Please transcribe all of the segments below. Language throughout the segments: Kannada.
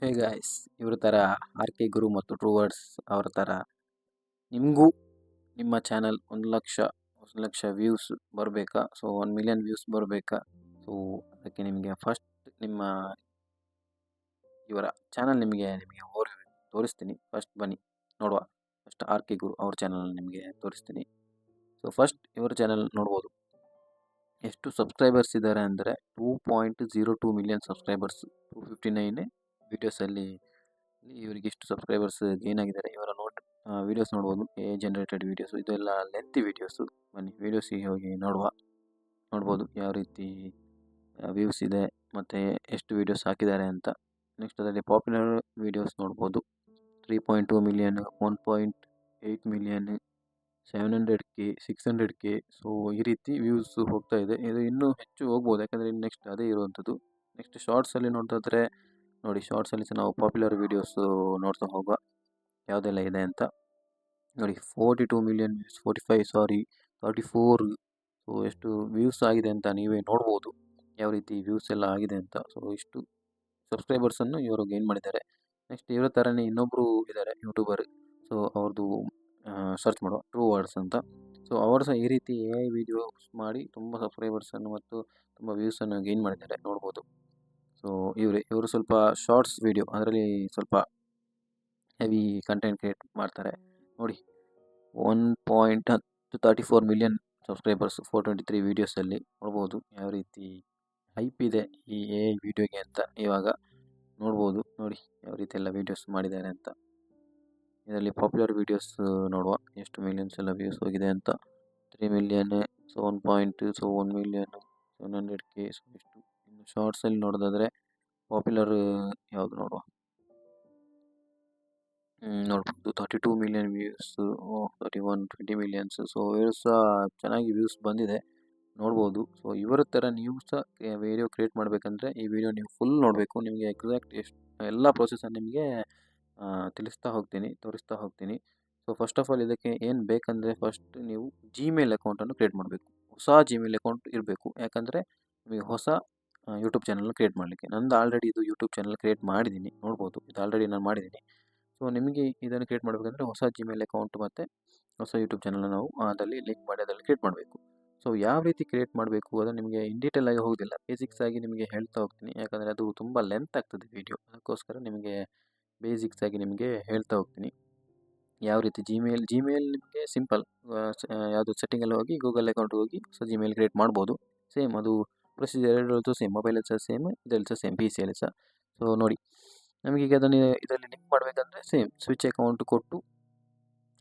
ಹೇ ಗಾಯ್ಸ್, ಇವ್ರ ಥರ ಆರ್ ಕೆ ಗುರು ಮತ್ತು ಟ್ರೂ ವರ್ಡ್ಸ್ ಅವ್ರ ಥರ ನಿಮಗೂ ನಿಮ್ಮ ಚಾನಲ್ 1 ಲಕ್ಷ ವ್ಯೂಸ್ ಬರಬೇಕಾ? ಸೊ 1 ಮಿಲಿಯನ್ ವ್ಯೂಸ್ ಬರಬೇಕಾ? ಸೊ ಅದಕ್ಕೆ ನಿಮಗೆ ಫಸ್ಟ್ ನಿಮ್ಮ ಇವರ ಚಾನಲ್ ನಿಮಗೆ ತೋರಿಸ್ತೀನಿ. ಫಸ್ಟ್ ಬನ್ನಿ ನೋಡುವ. ಫಸ್ಟ್ ಆರ್ ಕೆ ಗುರು ಅವ್ರ ಚಾನಲ್ ನಿಮಗೆ ತೋರಿಸ್ತೀನಿ. ಸೊ ಫಸ್ಟ್ ಇವರ ಚಾನಲ್ ನೋಡ್ಬೋದು. ಎಷ್ಟು ಸಬ್ಸ್ಕ್ರೈಬರ್ಸ್ ಇದ್ದಾರೆ ಅಂದರೆ 2.02 ಮಿಲಿಯನ್ ಸಬ್ಸ್ಕ್ರೈಬರ್ಸ್. 259 ವೀಡಿಯೋಸಲ್ಲಿ ಇವರಿಗೆ ಎಷ್ಟು ಸಬ್ಸ್ಕ್ರೈಬರ್ಸ್ ಗೇನ್ ಆಗಿದ್ದಾರೆ. ಇವರ ವೀಡಿಯೋಸ್ ನೋಡ್ಬೋದು. ಜನರೇಟೆಡ್ ವೀಡಿಯೋಸ್, ಇದೆಲ್ಲ ಲೆಂತಿ ವೀಡಿಯೋಸು. ಬನ್ನಿ ವೀಡಿಯೋಸಿಗೆ ಹೋಗಿ ನೋಡ್ಬೋದು ಯಾವ ರೀತಿ ವ್ಯೂಸ್ ಇದೆ ಮತ್ತು ಎಷ್ಟು ವೀಡಿಯೋಸ್ ಹಾಕಿದ್ದಾರೆ ಅಂತ. ನೆಕ್ಸ್ಟ್ ಅದರಲ್ಲಿ ಪಾಪ್ಯುಲರ್ ವೀಡಿಯೋಸ್ ನೋಡ್ಬೋದು. 3.2 million, 1.8 million, 700K, 600K. So ಈ ರೀತಿ ವ್ಯೂಸ್ ಹೋಗ್ತಾ ಇದೆ. ಇದು ಇನ್ನೂ ಹೆಚ್ಚು ಹೋಗ್ಬೋದು, ಯಾಕಂದರೆ ನೆಕ್ಸ್ಟ್ ಅದೇ ಇರುವಂಥದ್ದು. ನೆಕ್ಸ್ಟ್ ಶಾರ್ಟ್ಸಲ್ಲಿ ನೋಡೋದಾದರೆ ನೋಡಿ, ಶಾರ್ಟ್ಸಲ್ಲಿ ಸಹ ನಾವು ಪಾಪ್ಯುಲರ್ ವೀಡಿಯೋಸು ನೋಡ್ತಾ ಹೋಗುವ ಯಾವುದೆಲ್ಲ ಇದೆ ಅಂತ. ನೋಡಿ 42 ಮಿಲಿಯನ್ ವ್ಯೂಸ್, 34. ಸೊ ಎಷ್ಟು ವ್ಯೂಸ್ ಆಗಿದೆ ಅಂತ ನೀವೇ ನೋಡ್ಬೋದು, ಯಾವ ರೀತಿ ವ್ಯೂಸ್ ಎಲ್ಲ ಆಗಿದೆ ಅಂತ. ಸೊ ಇಷ್ಟು ಸಬ್ಸ್ಕ್ರೈಬರ್ಸನ್ನು ಇವರು ಗೇನ್ ಮಾಡಿದ್ದಾರೆ. ನೆಕ್ಸ್ಟ್ ಇವರ ಥರನೇ ಇನ್ನೊಬ್ಬರು ಇದ್ದಾರೆ ಯೂಟ್ಯೂಬರ್. ಸೊ ಅವ್ರದ್ದು ಸರ್ಚ್ ಮಾಡುವ, ಟ್ರೂ ವರ್ಡ್ಸ್ ಅಂತ. ಸೊ ಅವರು ಸಹ ಈ ರೀತಿ AI ವಿಡಿಯೋಸ್ ಮಾಡಿ ತುಂಬ ಸಬ್ಸ್ಕ್ರೈಬರ್ಸನ್ನು ಮತ್ತು ತುಂಬ ವ್ಯೂಸನ್ನು ಗೇನ್ ಮಾಡಿದ್ದಾರೆ, ನೋಡ್ಬೋದು. ಸೊ ಇವರು ಸ್ವಲ್ಪ ಶಾರ್ಟ್ಸ್ ವಿಡಿಯೋ, ಅದರಲ್ಲಿ ಸ್ವಲ್ಪ ಹೆವಿ ಕಂಟೆಂಟ್ ಕ್ರಿಯೇಟ್ ಮಾಡ್ತಾರೆ. ನೋಡಿ 1.34 ಮಿಲಿಯನ್ ಸಬ್ಸ್ಕ್ರೈಬರ್ಸ್, 423 ವೀಡಿಯೋಸಲ್ಲಿ ನೋಡ್ಬೋದು ಯಾವ ರೀತಿ ಹೈಪ್ ಇದೆ ಈ AI ವಿಡಿಯೋಗೆ ಅಂತ. ಇವಾಗ ನೋಡ್ಬೋದು ನೋಡಿ ಯಾವ ರೀತಿ ಎಲ್ಲ ವೀಡಿಯೋಸ್ ಮಾಡಿದ್ದಾರೆ ಅಂತ. ಇದರಲ್ಲಿ ಪಾಪ್ಯುಲರ್ ವೀಡಿಯೋಸ್ ನೋಡುವ, ಎಷ್ಟು ಮಿಲಿಯನ್ಸ್ ಎಲ್ಲ ವ್ಯೂಸ್ ಹೋಗಿದೆ ಅಂತ. 3 million, so 1 million, 700K. So ಇಷ್ಟು. ಇನ್ನು ಶಾರ್ಟ್ಸಲ್ಲಿ ನೋಡೋದಾದರೆ ಪಾಪ್ಯುಲರ್ ಯಾವುದು ನೋಡುವ, ನೋಡ್ಬೋದು 32 ಮಿಲಿಯನ್ ವ್ಯೂಸ್, 20 ಮಿಲಿಯನ್ಸ್. ಸೊ ಇವರು ಸಹ ಚೆನ್ನಾಗಿ ವ್ಯೂಸ್ ಬಂದಿದೆ, ನೋಡ್ಬೋದು. ಸೊ ಇವರ ಥರ ನೀವು ಸಹ ವಿಡಿಯೋ ಕ್ರಿಯೇಟ್ ಮಾಡಬೇಕಂದ್ರೆ ಈ ವಿಡಿಯೋ ನೀವು ಫುಲ್ ನೋಡಬೇಕು. ನಿಮಗೆ ಎಕ್ಸಾಕ್ಟ್ ಎಷ್ಟು ಎಲ್ಲ ಪ್ರೊಸೆಸನ್ನು ನಿಮಗೆ ತೋರಿಸ್ತಾ ಹೋಗ್ತೀನಿ. ಸೊ ಫಸ್ಟ್ ಆಫ್ ಆಲ್ ಇದಕ್ಕೆ ಏನು ಬೇಕಂದರೆ, ಫಸ್ಟ್ ನೀವು ಜಿಮೇಲ್ ಅಕೌಂಟನ್ನು ಕ್ರಿಯೇಟ್ ಮಾಡಬೇಕು. ಹೊಸ ಜಿಮೇಲ್ ಅಕೌಂಟ್ ಇರಬೇಕು, ಯಾಕಂದರೆ ನಿಮಗೆ ಹೊಸ ಯೂಟ್ಯೂಬ್ ಚಾನಲ್ನ ಕ್ರಿಯೇಟ್ ಮಾಡಲಿಕ್ಕೆ. ನಂದು ಆಲ್ರೆಡಿ ಇದು ಯೂಟ್ಯೂಬ್ ಚಾನಲ್ ಕ್ರಿಯೇಟ್ ಮಾಡಿದ್ದೀನಿ, ನೋಡ್ಬೋದು. ಇದು ಆಲ್ರೆಡಿ ನಾನು ಮಾಡಿದ್ದೀನಿ. ಸೊ ನಿಮಗೆ ಇದನ್ನು ಕ್ರಿಯೇಟ್ ಮಾಡಬೇಕಂದ್ರೆ ಹೊಸ ಜಿಮೇಲ್ ಅಕೌಂಟ್ ಮತ್ತು ಹೊಸ ಯೂಟ್ಯೂಬ್ ಚಾನಲ್ನ ನಾವು ಅದರಲ್ಲಿ ಲಿಂಕ್ ಮಾಡಿ ಅದರಲ್ಲಿ ಕ್ರಿಯೇಟ್ ಮಾಡಬೇಕು. ಸೊ ಯಾವ ರೀತಿ ಕ್ರಿಯೇಟ್ ಮಾಡಬೇಕು ಅದನ್ನು ನಿಮಗೆ ಇನ್ ಡೀಟೇಲ್ ಆಗಿ ಹೋಗೋದಿಲ್ಲ, ಬೇಸಿಕ್ಸ್ ಆಗಿ ನಿಮಗೆ ಹೇಳ್ತಾ ಹೋಗ್ತೀನಿ. ಯಾಕಂದರೆ ಅದು ತುಂಬ ಲೆಂತ್ ಆಗ್ತದೆ ವಿಡಿಯೋ, ಅದಕ್ಕೋಸ್ಕರ ನಿಮಗೆ ಬೇಸಿಕ್ಸ್ ಆಗಿ ನಿಮಗೆ ಹೇಳ್ತಾ ಹೋಗ್ತೀನಿ. ಯಾವ ರೀತಿ ಜಿಮೇಲ್ ನಿಮಗೆ ಸಿಂಪಲ್, ಯಾವುದು ಸೆಟ್ಟಿಂಗಲ್ಲಿ ಹೋಗಿ ಗೂಗಲ್ ಅಕೌಂಟ್ಗೆ ಹೋಗಿ ಹೊಸ ಜಿಮೇಲ್ ಕ್ರಿಯೇಟ್ ಮಾಡ್ಬೋದು. ಸೇಮ್ ಅದು ಪ್ರೊಸೀಜರ್ ಎರಡರದ್ದು ಸೇಮ್, ಮೊಬೈಲಲ್ಲಿ ಸಹ ಸೇಮ್, ಇದರಲ್ಲಿ ಸಹ ಸೇಮ್, PC ಯಲ್ಲಿ ಸಹ. ಸೊ ನೋಡಿ, ನಮಗೀಗ ಅದನ್ನು ಇದರಲ್ಲಿ ಲಿಂಕ್ ಮಾಡಬೇಕಂದ್ರೆ ಸೇಮ್ ಸ್ವಿಚ್ ಅಕೌಂಟ್ ಕೊಟ್ಟು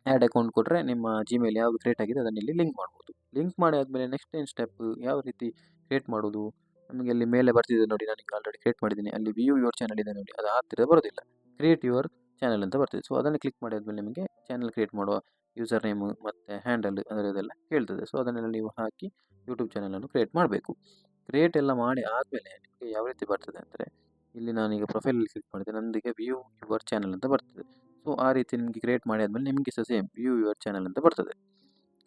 ಆ್ಯಡ್ ಅಕೌಂಟ್ ಕೊಟ್ಟರೆ ನಿಮ್ಮ ಜಿಮೇಲ್ ಯಾವುದು ಕ್ರಿಯೇಟ್ ಆಗಿದೆ ಅದನ್ನು ಇಲ್ಲಿ ಲಿಂಕ್ ಮಾಡ್ಬೋದು. ಲಿಂಕ್ ಮಾಡಿ ಆದಮೇಲೆ ನೆಕ್ಸ್ಟ್ ಏನು ಸ್ಟೆಪ್, ಯಾವ ರೀತಿ ಕ್ರಿಯೇಟ್ ಮಾಡೋದು, ನಮಗೆ ಅಲ್ಲಿ ಮೇಲೆ ಬರ್ತಿದೆ ನೋಡಿ, ನಾನು ಈಗ ಆಲ್ರೆಡಿ ಕ್ರಿಯೇಟ್ ಮಾಡಿದ್ದೀನಿ. ಅಲ್ಲಿ ವ್ಯೂ ಯುವರ್ ಚಾನಲ್ ಇದೆ ನೋಡಿ, ಅದು ಹತ್ತಿರ ಬರೋದಿಲ್ಲ, ಕ್ರಿಯೇಟ್ ಯುವರ್ ಚಾನಲ್ ಅಂತ ಬರ್ತದೆ. ಸೊ ಅದನ್ನು ಕ್ಲಿಕ್ ಮಾಡಿ ಆದಮೇಲೆ ನಿಮಗೆ ಚಾನಲ್ ಕ್ರಿಯೇಟ್ ಮಾಡುವ ಯೂಸರ್ ನೇಮು ಮತ್ತು ಹ್ಯಾಂಡಲ್ ಅದರದೆಲ್ಲ ಕೇಳ್ತದೆ. ಸೊ ಅದನ್ನೆಲ್ಲ ನೀವು ಹಾಕಿ ಯೂಟ್ಯೂಬ್ ಚಾನಲನ್ನು ಕ್ರಿಯೇಟ್ ಮಾಡಬೇಕು. ಕ್ರಿಯೇಟ್ ಎಲ್ಲ ಮಾಡಿ ಆದಮೇಲೆ ನಿಮಗೆ ಯಾವ ರೀತಿ ಬರ್ತದೆ ಅಂದರೆ, ಇಲ್ಲಿ ನಾನೀಗ ಪ್ರೊಫೈಲಲ್ಲಿ ಕ್ಲಿಕ್ ಮಾಡಿದೆ, ನಂದೀಗ ವ್ಯೂ ಯುವರ್ ಚಾನಲ್ ಅಂತ ಬರ್ತದೆ. ಸೊ ಆ ರೀತಿ ನಿಮಗೆ ಕ್ರಿಯೇಟ್ ಮಾಡಿ ಆದಮೇಲೆ ನಿಮಗೆ ಸಹ ಸೇಮ್ ವ್ಯೂ ಯುವರ್ ಚಾನಲ್ ಅಂತ ಬರ್ತದೆ.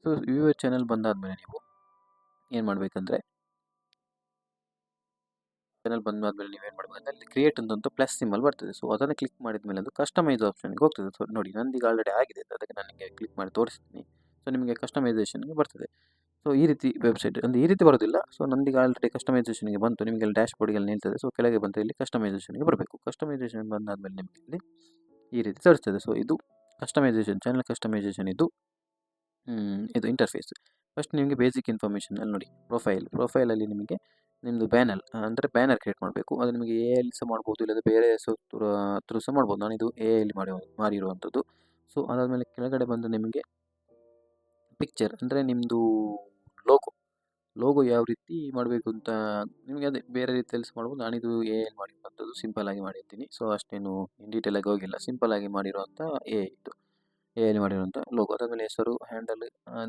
ಸೊ ವ್ಯೂ ಯುವರ್ ಚಾನಲ್ ಬಂದಾದಮೇಲೆ ನೀವು ಏನು ಮಾಡಬೇಕಂದ್ರೆ, ಚಾನಲ್ ಬಂದಾದಮೇಲೆ ನೀವೇನು ಮಾಡಬೇಕಂದ್ರೆ ಅಲ್ಲಿ ಕ್ರಿಯೇಟ್ ಅಂತ ಪ್ಲಸ್ ಸಿಂಬಲ್ ಬರ್ತದೆ. ಸೊ ಅದನ್ನು ಕ್ಲಿಕ್ ಮಾಡಿದ ಮೇಲೆ ಅದು ಕಸ್ಟಮೈಸ್ ಆಪ್ಷನ್ಗೆ ಹೋಗ್ತದೆ. ಸೊ ನೋಡಿ, ನಂದೀಗ ಆಲ್ರೆಡಿ ಆಗಿದೆ, ಅದಕ್ಕೆ ನಾನು ನಿಮಗೆ ಕ್ಲಿಕ್ ಮಾಡಿ ತೋರಿಸ್ತೀನಿ. ಸೊ ನಿಮಗೆ ಕಸ್ಟಮೈಸೇಷನ್ಗೆ ಬರ್ತದೆ. ಸೊ ಈ ರೀತಿ ವೆಬ್ಸೈಟ್ ಅಂದರೆ ಈ ರೀತಿ ಬರೋದಿಲ್ಲ. ಸೊ ನಂದೀಗ ಆಲ್ರೆಡಿ ಕಸ್ಟಮೈಸೇಷನ್ಗೆ ಬಂತು, ನಿಮಗೆ ಅಲ್ಲಿ ಡ್ಯಾಶ್ ಬೋರ್ಡ್ಗೆಲ್ಲ ನಿಲ್ತದೆ. ಸೊ ಕೆಳಗೆ ಬಂದರೆ ಇಲ್ಲಿ ಕಸ್ಟಮೈಸೇಷನ್ಗೆ ಬರಬೇಕು. ಕಸ್ಟಮೈಸೇಷನ್ ಬಂದಾದಮೇಲೆ ನಿಮಗೆ ಇಲ್ಲಿ ಈ ರೀತಿ ತೋರಿಸ್ತದೆ. ಸೊ ಇದು ಕಸ್ಟಮೈಸೇಷನ್, ಚಾನಲ್ ಕಸ್ಟಮೈಸೇಷನ್ ಇದು ಇಂಟರ್ಫೇಸ್. ಫಸ್ಟ್ ನಿಮಗೆ ಬೇಸಿಕ್ ಇನ್ಫಾರ್ಮೇಷನ್ ಅಲ್ಲಿ ನೋಡಿ, ಪ್ರೊಫೈಲಲ್ಲಿ ನಿಮಗೆ ನಿಮ್ಮದು ಬ್ಯಾನರ್ ಕ್ರಿಯೇಟ್ ಮಾಡಬೇಕು. ಅದು ನಿಮಗೆ AI ಸಹ ಮಾಡ್ಬೋದು, ಇಲ್ಲದೆ ಬೇರೆ ಥ್ರೂ ಸಹ ಮಾಡ್ಬೋದು. ನಾನಿದು AI ಮಾಡಿರುವಂಥದ್ದು. ಸೊ ಅದಾದಮೇಲೆ ಕೆಳಗಡೆ ಬಂದು ನಿಮಗೆ ಪಿಕ್ಚರ್ ಅಂದರೆ ನಿಮ್ಮದು ಲೋಗೋ ಯಾವ ರೀತಿ ಮಾಡಬೇಕು ಅಂತ ನಿಮಗೆ ಅದೇ ಬೇರೆ ರೀತಿಯಲ್ಲಿ ಸಹ ಮಾಡ್ಬೋದು. ನಾನಿದು AI ಮಾಡಿರುವಂಥದ್ದು, ಸಿಂಪಲ್ಲಾಗಿ ಮಾಡಿರ್ತೀನಿ. ಸೊ ಅಷ್ಟೇನು ಇನ್ ಡೀಟೇಲಾಗಿ ಹೋಗಿಲ್ಲ, ಸಿಂಪಲ್ಲಾಗಿ ಮಾಡಿರುವಂಥ AI ಮಾಡಿರುವಂಥ ಲೋಗೋ. ಅದಾದಮೇಲೆ ಹೆಸರು, ಹ್ಯಾಂಡಲ್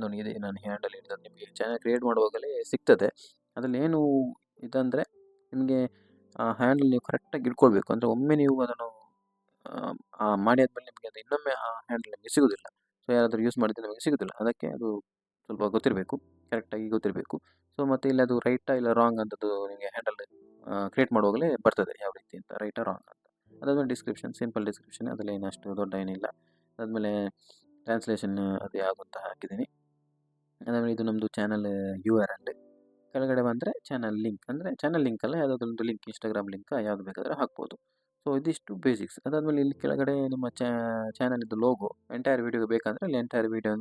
ನನಗಿದೆ, ನಾನು ಹ್ಯಾಂಡಲ್ ಹಿಡಿದು ನಿಮಗೆ ಚಾನಲ್ ಕ್ರಿಯೇಟ್ ಮಾಡುವಾಗಲೇ ಸಿಗ್ತದೆ. ಅದರಲ್ಲಿ ಏನು ಇದಂದರೆ, ನಿಮಗೆ ಆ ಹ್ಯಾಂಡಲ್ ನೀವು ಕರೆಕ್ಟಾಗಿ ಇಟ್ಕೊಳ್ಬೇಕು. ಅಂದರೆ ಒಮ್ಮೆ ನೀವು ಅದನ್ನು ಮಾಡಿ ಆದಮೇಲೆ ನಿಮಗೆ ಅದು ಇನ್ನೊಮ್ಮೆ ಆ ಹ್ಯಾಂಡಲ್ ನಿಮಗೆ ಸಿಗೋದಿಲ್ಲ. ಸೊ ಯಾರಾದರೂ ಯೂಸ್ ಮಾಡಿದರೆ ನಮಗೆ ಸಿಗೋದಿಲ್ಲ. ಅದಕ್ಕೆ ಅದು ಸ್ವಲ್ಪ ಗೊತ್ತಿರಬೇಕು, ಕರೆಕ್ಟಾಗಿ ಗೊತ್ತಿರಬೇಕು. ಸೊ ಮತ್ತು ಇಲ್ಲಿ ಅದು ರೈಟಾ ಇಲ್ಲ ರಾಂಗ್ ಅಂತದ್ದು ನಿಮಗೆ ಹ್ಯಾಂಡಲ್ ಕ್ರಿಯೇಟ್ ಮಾಡುವಾಗಲೇ ಬರ್ತದೆ, ಯಾವ ರೀತಿ ಅಂತ, ರೈಟಾ ರಾಂಗ್ ಅಂತ. ಅದಾದಮೇಲೆ ಡಿಸ್ಕ್ರಿಪ್ಷನ್, ಸಿಂಪಲ್ ಡಿಸ್ಕ್ರಿಪ್ಷನ್, ಅದರಲ್ಲಿ ಏನಷ್ಟು ದೊಡ್ಡ ಏನಿಲ್ಲ. ಅದಾದಮೇಲೆ ಟ್ರಾನ್ಸ್ಲೇಷನ್ ಅದು ಯಾವುದು ಅಂತ ಹಾಕಿದ್ದೀನಿ. ಅದಾದಮೇಲೆ ಇದು ನಮ್ಮದು ಚಾನಲ್ URL. ಕೆಳಗಡೆ ಬಂದರೆ ಚಾನಲ್ ಲಿಂಕ್, ಅಂದರೆ ಚಾನಲ್ ಲಿಂಕ್ ಅಲ್ಲ, ಯಾವುದಾದ್ರೊಂದು ಲಿಂಕ್, ಇನ್ಸ್ಟಾಗ್ರಾಮ್ ಲಿಂಕ್ ಯಾವುದು ಬೇಕಾದರೂ ಹಾಕ್ಬೋದು. ಸೊ ಇದಿಷ್ಟು ಬೇಸಿಕ್ಸ್. ಅದಾದಮೇಲೆ ಇಲ್ಲಿ ಕೆಳಗಡೆ ನಿಮ್ಮ ಚಾನಲಿದ್ದು ಲೋಗೋ ಎಂಟೈರ್ ವೀಡಿಯೋಗೆ ಬೇಕಂದರೆ ಅಲ್ಲಿ ಎಂಟೈರ್ ವೀಡಿಯೋ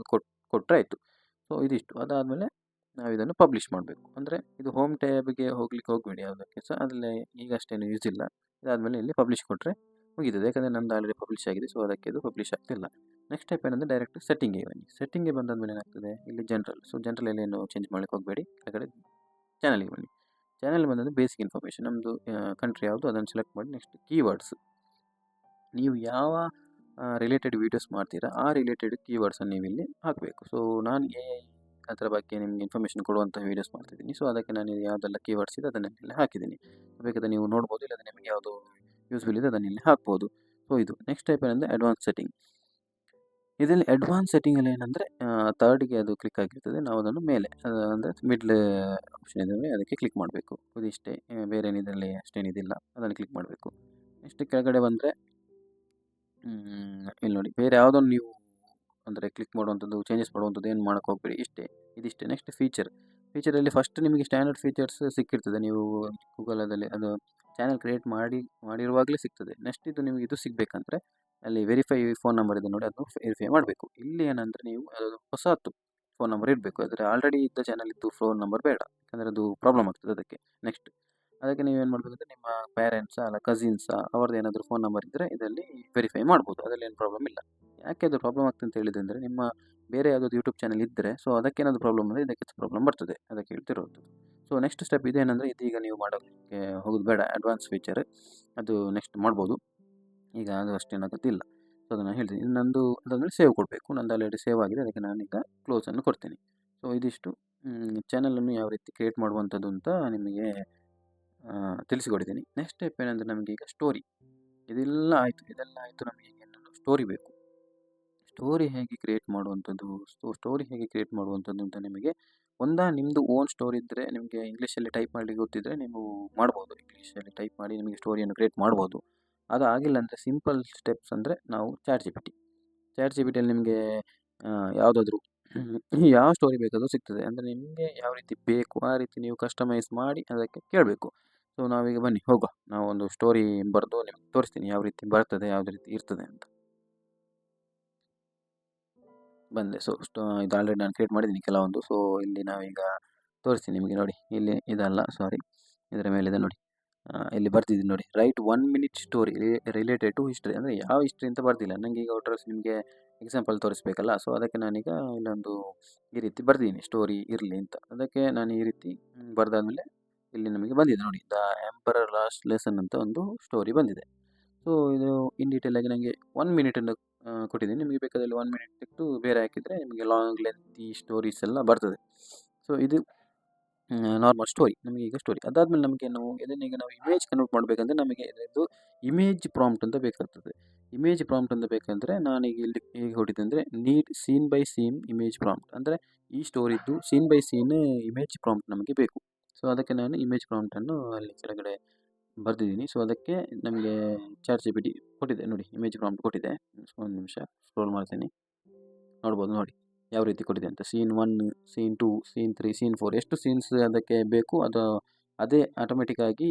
ಕೊಟ್ಟರೆ ಆಯಿತು. ಸೊ ಇದಿಷ್ಟು. ಅದಾದಮೇಲೆ ನಾವು ಇದನ್ನು ಪಬ್ಲಿಷ್ ಮಾಡಬೇಕು. ಅಂದರೆ ಇದು ಹೋಮ್ ಟ್ಯಾಬ್ಗೆ ಹೋಗ್ಲಿಕ್ಕೆ ಹೋಗಬೇಡಿ ಯಾವುದಕ್ಕೆ ಸಹ, ಅದರಲ್ಲಿ ಈಗಷ್ಟೇನು ಯೂಸ್ ಇಲ್ಲ. ಇದಾದಮೇಲೆ ಇಲ್ಲಿ ಪಬ್ಲಿಷ್ ಕೊಟ್ಟರೆ ಮುಗಿತದೆ, ಯಾಕಂದರೆ ನಂದು ಆಲ್ರೆಡಿ ಪಬ್ಲಿಷ್ ಆಗಿದೆ. ಸೊ ಅದಕ್ಕೆ ಇದು ಪಬ್ಲಿಷ್ ಆಗ್ತಿಲ್ಲ. ನೆಕ್ಸ್ಟ್ ಸ್ಟೆಪ್ ಏನಂದರೆ ಡೈರೆಕ್ಟ್ ಸೆಟ್ಟಿಂಗ್ಗೆ ಬನ್ನಿ. ಸೆಟ್ಟಿಂಗ್ಗೆ ಬಂದಾದ್ಮೇಲೆ ಏನಾಗ್ತದೆ, ಇಲ್ಲಿ ಜನರಲ್. ಸೊ ಜನರಲ್ ಏನು ಚೇಂಜ್ ಮಾಡಲಿಕ್ಕೆ ಹೋಗಬೇಡಿ. ಕೆಳಗಡೆ ಚಾನಲ್ಗೆ ಬನ್ನಿ. ಚಾನಲ್ ಬಂದರೆ ಬೇಸಿಕ್ ಇನ್ಫಾರ್ಮೇಷನ್, ನಮ್ಮದು ಕಂಟ್ರಿ ಯಾವುದು ಅದನ್ನು ಸೆಲೆಕ್ಟ್ ಮಾಡಿ. ನೆಕ್ಸ್ಟ್ ಕೀವರ್ಡ್ಸ್, ನೀವು ಯಾವ ರಿಲೇಟೆಡ್ ವೀಡಿಯೋಸ್ ಮಾಡ್ತೀರಾ ಆ ರಿಲೇಟೆಡ್ ಕೀವರ್ಡ್ಸನ್ನು ನೀವು ಇಲ್ಲಿ ಹಾಕಬೇಕು. ಸೊ ನಾನು ಅದರ ಬಗ್ಗೆ ನಿಮಗೆ ಇನ್ಫಾರ್ಮೇಷನ್ ಕೊಡುವಂಥ ವೀಡಿಯೋಸ್ ಮಾಡ್ತಿದ್ದೀನಿ. ಸೊ ಅದಕ್ಕೆ ನಾನು ಯಾವುದೆಲ್ಲ ಕೀವರ್ಡ್ಸ್ ಇದೆ ಅದನ್ನೆಲ್ಲ ಹಾಕಿದ್ದೀನಿ. ಬೇಕಾದರೆ ನೀವು ನೋಡ್ಬೋದು, ಇಲ್ಲದೆ ನಿಮಗೆ ಯಾವುದು ಯೂಸ್ಫುಲ್ ಇದೆ ಅದನ್ನು ಇಲ್ಲಿ ಹಾಕ್ಬೋದು. ಸೊ ಇದು ನೆಕ್ಸ್ಟ್ ಟೈಪ್ ಏನಂದರೆ ಅಡ್ವಾನ್ಸ್ ಸೆಟ್ಟಿಂಗ್. ಇದರಲ್ಲಿ ಅಡ್ವಾನ್ಸ್ ಸೆಟ್ಟಿಂಗಲ್ಲಿ ಏನಂದರೆ ಥರ್ಡ್ಗೆ ಅದು ಕ್ಲಿಕ್ ಆಗಿರ್ತದೆ. ನಾವು ಅದನ್ನು ಮೇಲೆ ಅಂದರೆ ಮಿಡ್ಲ್ ಆಪ್ಷನ್ ಇದ್ದಾವೆ ಅದಕ್ಕೆ ಕ್ಲಿಕ್ ಮಾಡಬೇಕು. ಇದಿಷ್ಟೇ, ಬೇರೆ ಇದರಲ್ಲಿ ಅಷ್ಟೇನಿದಿಲ್ಲ, ಅದನ್ನು ಕ್ಲಿಕ್ ಮಾಡಬೇಕು. ನೆಕ್ಸ್ಟ್ ಕೆಳಗಡೆ ಬಂದರೆ ಇಲ್ಲಿ ನೋಡಿ, ಬೇರೆ ಯಾವುದನ್ನು ನೀವು ಅಂದರೆ ಕ್ಲಿಕ್ ಮಾಡುವಂಥದ್ದು, ಚೇಂಜಸ್ ಮಾಡುವಂಥದ್ದು ಏನು ಮಾಡೋಕ್ಕೆ ಹೋಗಬೇಡಿ. ಇದಿಷ್ಟೇ. ನೆಕ್ಸ್ಟ್ ಫೀಚರಲ್ಲಿ ಫಸ್ಟ್ ನಿಮಗೆ ಸ್ಟ್ಯಾಂಡರ್ಡ್ ಫೀಚರ್ಸ್ ಸಿಕ್ಕಿರ್ತದೆ. ನೀವು ಗೂಗಲದಲ್ಲಿ ಅದು ಚಾನಲ್ ಕ್ರಿಯೇಟ್ ಮಾಡಿರುವಾಗಲೇ ಸಿಗ್ತದೆ. ನೆಕ್ಸ್ಟ್ ಇದು ನಿಮಗೆ ಇದು ಸಿಗಬೇಕಂದ್ರೆ ಅಲ್ಲಿ ವೆರಿಫೈ ಫೋನ್ ನಂಬರ್ ಇದೆ ನೋಡಿ, ಅದನ್ನು ವೆರಿಫೈ ಮಾಡಬೇಕು. ಇಲ್ಲಿ ಏನಂದರೆ ನೀವು ಹೊಸತು ಫೋನ್ ನಂಬರ್ ಇರಬೇಕು. ಆದರೆ ಆಲ್ರೆಡಿ ಇದ್ದ ಚಾನಲ್ ಇದ್ದು ಫೋನ್ ನಂಬರ್ ಬೇಡ, ಯಾಕಂದರೆ ಅದು ಪ್ರಾಬ್ಲಮ್ ಆಗ್ತದೆ ಅದಕ್ಕೆ. ನೆಕ್ಸ್ಟ್ ಅದಕ್ಕೆ ನೀವೇನು ಮಾಡಬೇಕಂದ್ರೆ ನಿಮ್ಮ ಪೇರೆಂಟ್ಸಾ ಅಲ್ಲ ಕಸಿನ್ಸಾ ಅವ್ರದ್ದು ಏನಾದರೂ ಫೋನ್ ನಂಬರ್ ಇದ್ದರೆ ಇದರಲ್ಲಿ ವೆರಿಫೈ ಮಾಡ್ಬೋದು, ಅದರಲ್ಲಿ ಏನು ಪ್ರಾಬ್ಲಮ್ ಇಲ್ಲ. ಯಾಕೆ ಅದು ಪ್ರಾಬ್ಲಮ್ ಆಗ್ತದೆ ಅಂತ ಹೇಳಿದೆ ಅಂದರೆ, ನಿಮ್ಮ ಬೇರೆ ಯಾವುದಾದ್ರು ಯೂಟ್ಯೂಬ್ ಚಾನಲ್ ಇದ್ದರೆ ಸೊ ಅದಕ್ಕೇನಾದರೂ ಪ್ರಾಬ್ಲಮ್ ಅಂದರೆ ಇದಕ್ಕೆ ಪ್ರಾಬ್ಲಮ್ ಬರ್ತದೆ, ಅದಕ್ಕೆ ಹೇಳ್ತಿರೋದು. ಸೊ ನೆಕ್ಸ್ಟ್ ಸ್ಟೆಪ್ ಇದೇನೆಂದರೆ, ಇದೀಗ ನೀವು ಮಾಡೋಕ್ಕೆ ಹೋಗೋದು ಬೇಡ. ಅಡ್ವಾನ್ಸ್ ಫೀಚರ್ ಅದು ನೆಕ್ಸ್ಟ್ ಮಾಡ್ಬೋದು, ಈಗ ಅದು ಅಷ್ಟೇನಾಗೋದಿಲ್ಲ. ಸೊ ಅದನ್ನು ಹೇಳ್ತೀನಿ. ನಂದು ಅದಾದಮೇಲೆ ಸೇವ್ ಕೊಡಬೇಕು. ನಂದು ಆಲ್ರೆಡಿ ಸೇವ್ ಆಗಿದೆ, ಅದಕ್ಕೆ ನಾನೀಗ ಕ್ಲೋಸನ್ನು ಕೊಡ್ತೀನಿ. ಸೊ ಇದಿಷ್ಟು ಚಾನಲನ್ನು ಯಾವ ರೀತಿ ಕ್ರಿಯೇಟ್ ಮಾಡುವಂಥದ್ದು ಅಂತ ನಿಮಗೆ ತಿಳಿಸಿಕೊಟ್ಟಿದ್ದೀನಿ. ನೆಕ್ಸ್ಟ್ ಸ್ಟೆಪ್ ಏನಂದರೆ, ನಮಗೆ ಈಗ ಸ್ಟೋರಿ ಇದೆಲ್ಲ ಆಯಿತು. ನಮಗೆ ಇನ್ನೊಂದು ಸ್ಟೋರಿ ಬೇಕು. ಸ್ಟೋರಿ ಹೇಗೆ ಕ್ರಿಯೇಟ್ ಮಾಡುವಂಥದ್ದು, ಸ್ಟೋರಿ ಹೇಗೆ ಕ್ರಿಯೇಟ್ ಮಾಡುವಂಥದ್ದು ಅಂತ ನಿಮಗೆ ನಿಮ್ಮದು ಓನ್ ಸ್ಟೋರಿ ಇದ್ದರೆ, ನಿಮಗೆ ಇಂಗ್ಲೀಷಲ್ಲಿ ಟೈಪ್ ಮಾಡಲಿಕ್ಕೆ ಗೊತ್ತಿದ್ದರೆ ನೀವು ಮಾಡ್ಬೋದು. ಇಂಗ್ಲೀಷಲ್ಲಿ ಟೈಪ್ ಮಾಡಿ ನಿಮಗೆ ಸ್ಟೋರಿಯನ್ನು ಕ್ರಿಯೇಟ್ ಮಾಡ್ಬೋದು. ಅದು ಆಗಿಲ್ಲ ಅಂದರೆ ಸಿಂಪಲ್ ಸ್ಟೆಪ್ಸ್ ಅಂದರೆ ನಾವು ಚಾಟ್ ಜಿಪಿಟಿಯಲ್ಲಿ ನಿಮಗೆ ಯಾವುದಾದ್ರೂ ಯಾವ ಸ್ಟೋರಿ ಬೇಕಾದರೂ ಸಿಗ್ತದೆ. ಅಂದರೆ ನಿಮಗೆ ಯಾವ ರೀತಿ ಬೇಕು ಆ ರೀತಿ ನೀವು ಕಸ್ಟಮೈಸ್ ಮಾಡಿ ಅದಕ್ಕೆ ಕೇಳಬೇಕು. ಸೊ ನಾವೀಗ ಬನ್ನಿ ಹೋಗುವ, ನಾವು ಒಂದು ಸ್ಟೋರಿ ಬರೆದು ನಿಮಗೆ ತೋರಿಸ್ತೀನಿ ಯಾವ ರೀತಿ ಬರ್ತದೆ, ಯಾವುದೇ ರೀತಿ ಇರ್ತದೆ ಅಂತ. ಬಂದೆ. ಸೊ ಇದು ಆಲ್ರೆಡಿ ನಾನು ಕ್ರಿಯೇಟ್ ಮಾಡಿದ್ದೀನಿ ಕೆಲವೊಂದು. ಸೊ ಇಲ್ಲಿ ನಾವೀಗ ತೋರಿಸ್ತೀನಿ ನಿಮಗೆ ನೋಡಿ. ಇಲ್ಲಿ ಇದಲ್ಲ, ಸಾರಿ, ಇದರ ಮೇಲಿದೆ ನೋಡಿ, ಇಲ್ಲಿ ಬರ್ತಿದ್ದೀನಿ ನೋಡಿ, right 1 minute story related to history. ಅಂದರೆ ಯಾವ ಹಿಸ್ಟ್ರಿ ಅಂತ ಬರ್ತಿಲ್ಲ ನನಗೆ, ಈಗ ಅಡ್ರೆಸ್ ನಿಮಗೆ ಎಕ್ಸಾಂಪಲ್ ತೋರಿಸ್ಬೇಕಲ್ಲ. ಸೊ ಅದಕ್ಕೆ ನಾನೀಗ ಇಲ್ಲೊಂದು ಈ ರೀತಿ ಬರ್ದಿದ್ದೀನಿ, ಸ್ಟೋರಿ ಇರಲಿ ಅಂತ. ಅದಕ್ಕೆ ನಾನು ಈ ರೀತಿ ಬರೆದಾದ್ಮೇಲೆ ಇಲ್ಲಿ ನಮಗೆ ಬಂದಿದೆ ನೋಡಿ, ದ ಎಂಪರರ್ ಲಾಸ್ಟ್ ಲೆಸನ್ ಅಂತ ಒಂದು ಸ್ಟೋರಿ ಬಂದಿದೆ. ಸೊ ಇದು ಇನ್ ಡೀಟೇಲ್ ಆಗಿ ನನಗೆ 1 ಮಿನಿಟನ್ನು ಕೊಟ್ಟಿದ್ದೀನಿ. ನಿಮಗೆ ಬೇಕಾದಲ್ಲಿ 1 ಮಿನಿಟ್ ತೆಗೆದು ಬೇರೆ ಹಾಕಿದರೆ ನಿಮಗೆ ಲಾಂಗ್ ಲೆಂತಿ ಸ್ಟೋರೀಸ್ ಎಲ್ಲ ಬರ್ತದೆ. ಸೊ ಇದು ನಾರ್ಮಲ್ ಸ್ಟೋರಿ, ನಮಗೆ ಈಗ ಸ್ಟೋರಿ. ಅದಾದಮೇಲೆ ನಮಗೆ ಇದನ್ನೀಗ ನಾವು ಇಮೇಜ್ ಕನ್ವರ್ಟ್ ಮಾಡಬೇಕಂದ್ರೆ ನಮಗೆ ಇದು ಇಮೇಜ್ ಪ್ರಾಂಪ್ಟ್ ಅಂತ ಬೇಕಾಗ್ತದೆ. ಇಮೇಜ್ ಪ್ರಾಂಪ್ಟ್ ಅಂತ ಬೇಕಂದರೆ ನಾನೀಗ ಇಲ್ಲಿ ಹೇಗೆ ಹೊಡಿದೆ ಅಂದರೆ, need scene by scene image prompt. ಅಂದರೆ ಈ ಸ್ಟೋರಿದ್ದು scene by scene image prompt ನಮಗೆ ಬೇಕು. ಸೊ ಅದಕ್ಕೆ ನಾನು ಇಮೇಜ್ ಪ್ರಾಂಪ್ಟನ್ನು ಅಲ್ಲಿ ಕೆಳಗಡೆ ಬರೆದಿದ್ದೀನಿ. ಸೊ ಅದಕ್ಕೆ ನಮಗೆ ಚಾಟ್ ಜಿಪಿಟಿ ಕೊಟ್ಟಿದೆ ನೋಡಿ, ಇಮೇಜ್ ಪ್ರಾಂಪ್ಟ್ ಕೊಟ್ಟಿದೆ. ಒಂದು ನಿಮಿಷ ಸ್ಕ್ರೋಲ್ ಮಾಡ್ತೀನಿ, ನೋಡ್ಬೋದು ನೋಡಿ ಯಾವ ರೀತಿ ಕೊಟ್ಟಿದೆ ಅಂತ. ಸೀನ್ 1, ಸೀನ್ 2, ಸೀನ್ 3, ಸೀನ್ 4 ಎಷ್ಟು ಸೀನ್ಸ್ ಅದಕ್ಕೆ ಬೇಕು ಅದು ಅದೇ ಆಟೋಮೆಟಿಕ್ಕಾಗಿ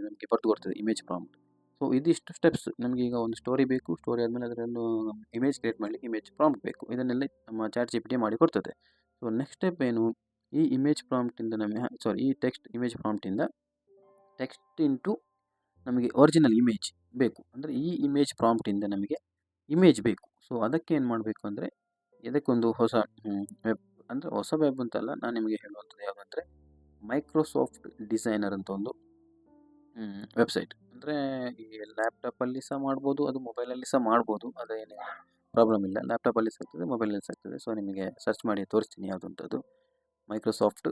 ನಮಗೆ ಬರೆದು ಕೊಡ್ತದೆ ಇಮೇಜ್ ಪ್ರಾಂಪ್ಟ್. ಸೊ ಇದಿಷ್ಟು ಸ್ಟೆಪ್ಸ್. ನಮಗೆ ಈಗ ಒಂದು ಸ್ಟೋರಿ ಬೇಕು, ಸ್ಟೋರಿ ಆದಮೇಲೆ ಅದರನ್ನು ಇಮೇಜ್ ಕ್ರಿಯೇಟ್ ಮಾಡಲಿಕ್ಕೆ ಇಮೇಜ್ ಪ್ರಾಂಪ್ಟ್ ಬೇಕು. ಇದನ್ನೆಲ್ಲ ನಮ್ಮ ಚಾಟ್ ಜಿಪಿಟಿ ಮಾಡಿ ಕೊಡ್ತದೆ. ಸೊ ನೆಕ್ಸ್ಟ್ ಸ್ಟೆಪ್ ಏನು, ಈ ಇಮೇಜ್ ಪ್ರಾಂಪ್ಟಿಂದ ಈ ಇಮೇಜ್ ಪ್ರಾಂಪ್ಟಿಂದ ಟೆಕ್ಸ್ಟ್ ಇಂಟು ನಮಗೆ ಒರಿಜಿನಲ್ ಇಮೇಜ್ ಬೇಕು. ಅಂದರೆ ಈ ಇಮೇಜ್ ಪ್ರಾಂಪ್ಟಿಂದ ನಮಗೆ ಇಮೇಜ್ ಬೇಕು. ಸೊ ಅದಕ್ಕೆ ಏನು ಮಾಡಬೇಕು ಅಂದರೆ, ಇದಕ್ಕೊಂದು ಹೊಸ ವೆಬ್, ಅಂದರೆ ಹೊಸ ವೆಬ್ ಅಂತಲ್ಲ, ನಾನು ನಿಮಗೆ ಹೇಳುವಂಥದ್ದು ಯಾವುದಂದರೆ ಮೈಕ್ರೋಸಾಫ್ಟ್ ಡಿಸೈನರ್ ಅಂತ ಒಂದು ವೆಬ್ಸೈಟ್. ಅಂದರೆ ಈ ಲ್ಯಾಪ್ಟಾಪಲ್ಲಿ ಸಹ ಮಾಡ್ಬೋದು, ಅದು ಮೊಬೈಲಲ್ಲಿ ಸಹ ಮಾಡ್ಬೋದು, ಅದೇನು ಪ್ರಾಬ್ಲಮ್ ಇಲ್ಲ. ಲ್ಯಾಪ್ಟಾಪಲ್ಲಿ ಸಹ ಆಗ್ತದೆ, ಮೊಬೈಲಲ್ಲಿ ಸಹ ಆಗ್ತದೆ. ಸೊ ನಿಮಗೆ ಸರ್ಚ್ ಮಾಡಿ ತೋರಿಸ್ತೀನಿ ಯಾವುದಂಥದ್ದು, ಮೈಕ್ರೋಸಾಫ್ಟ್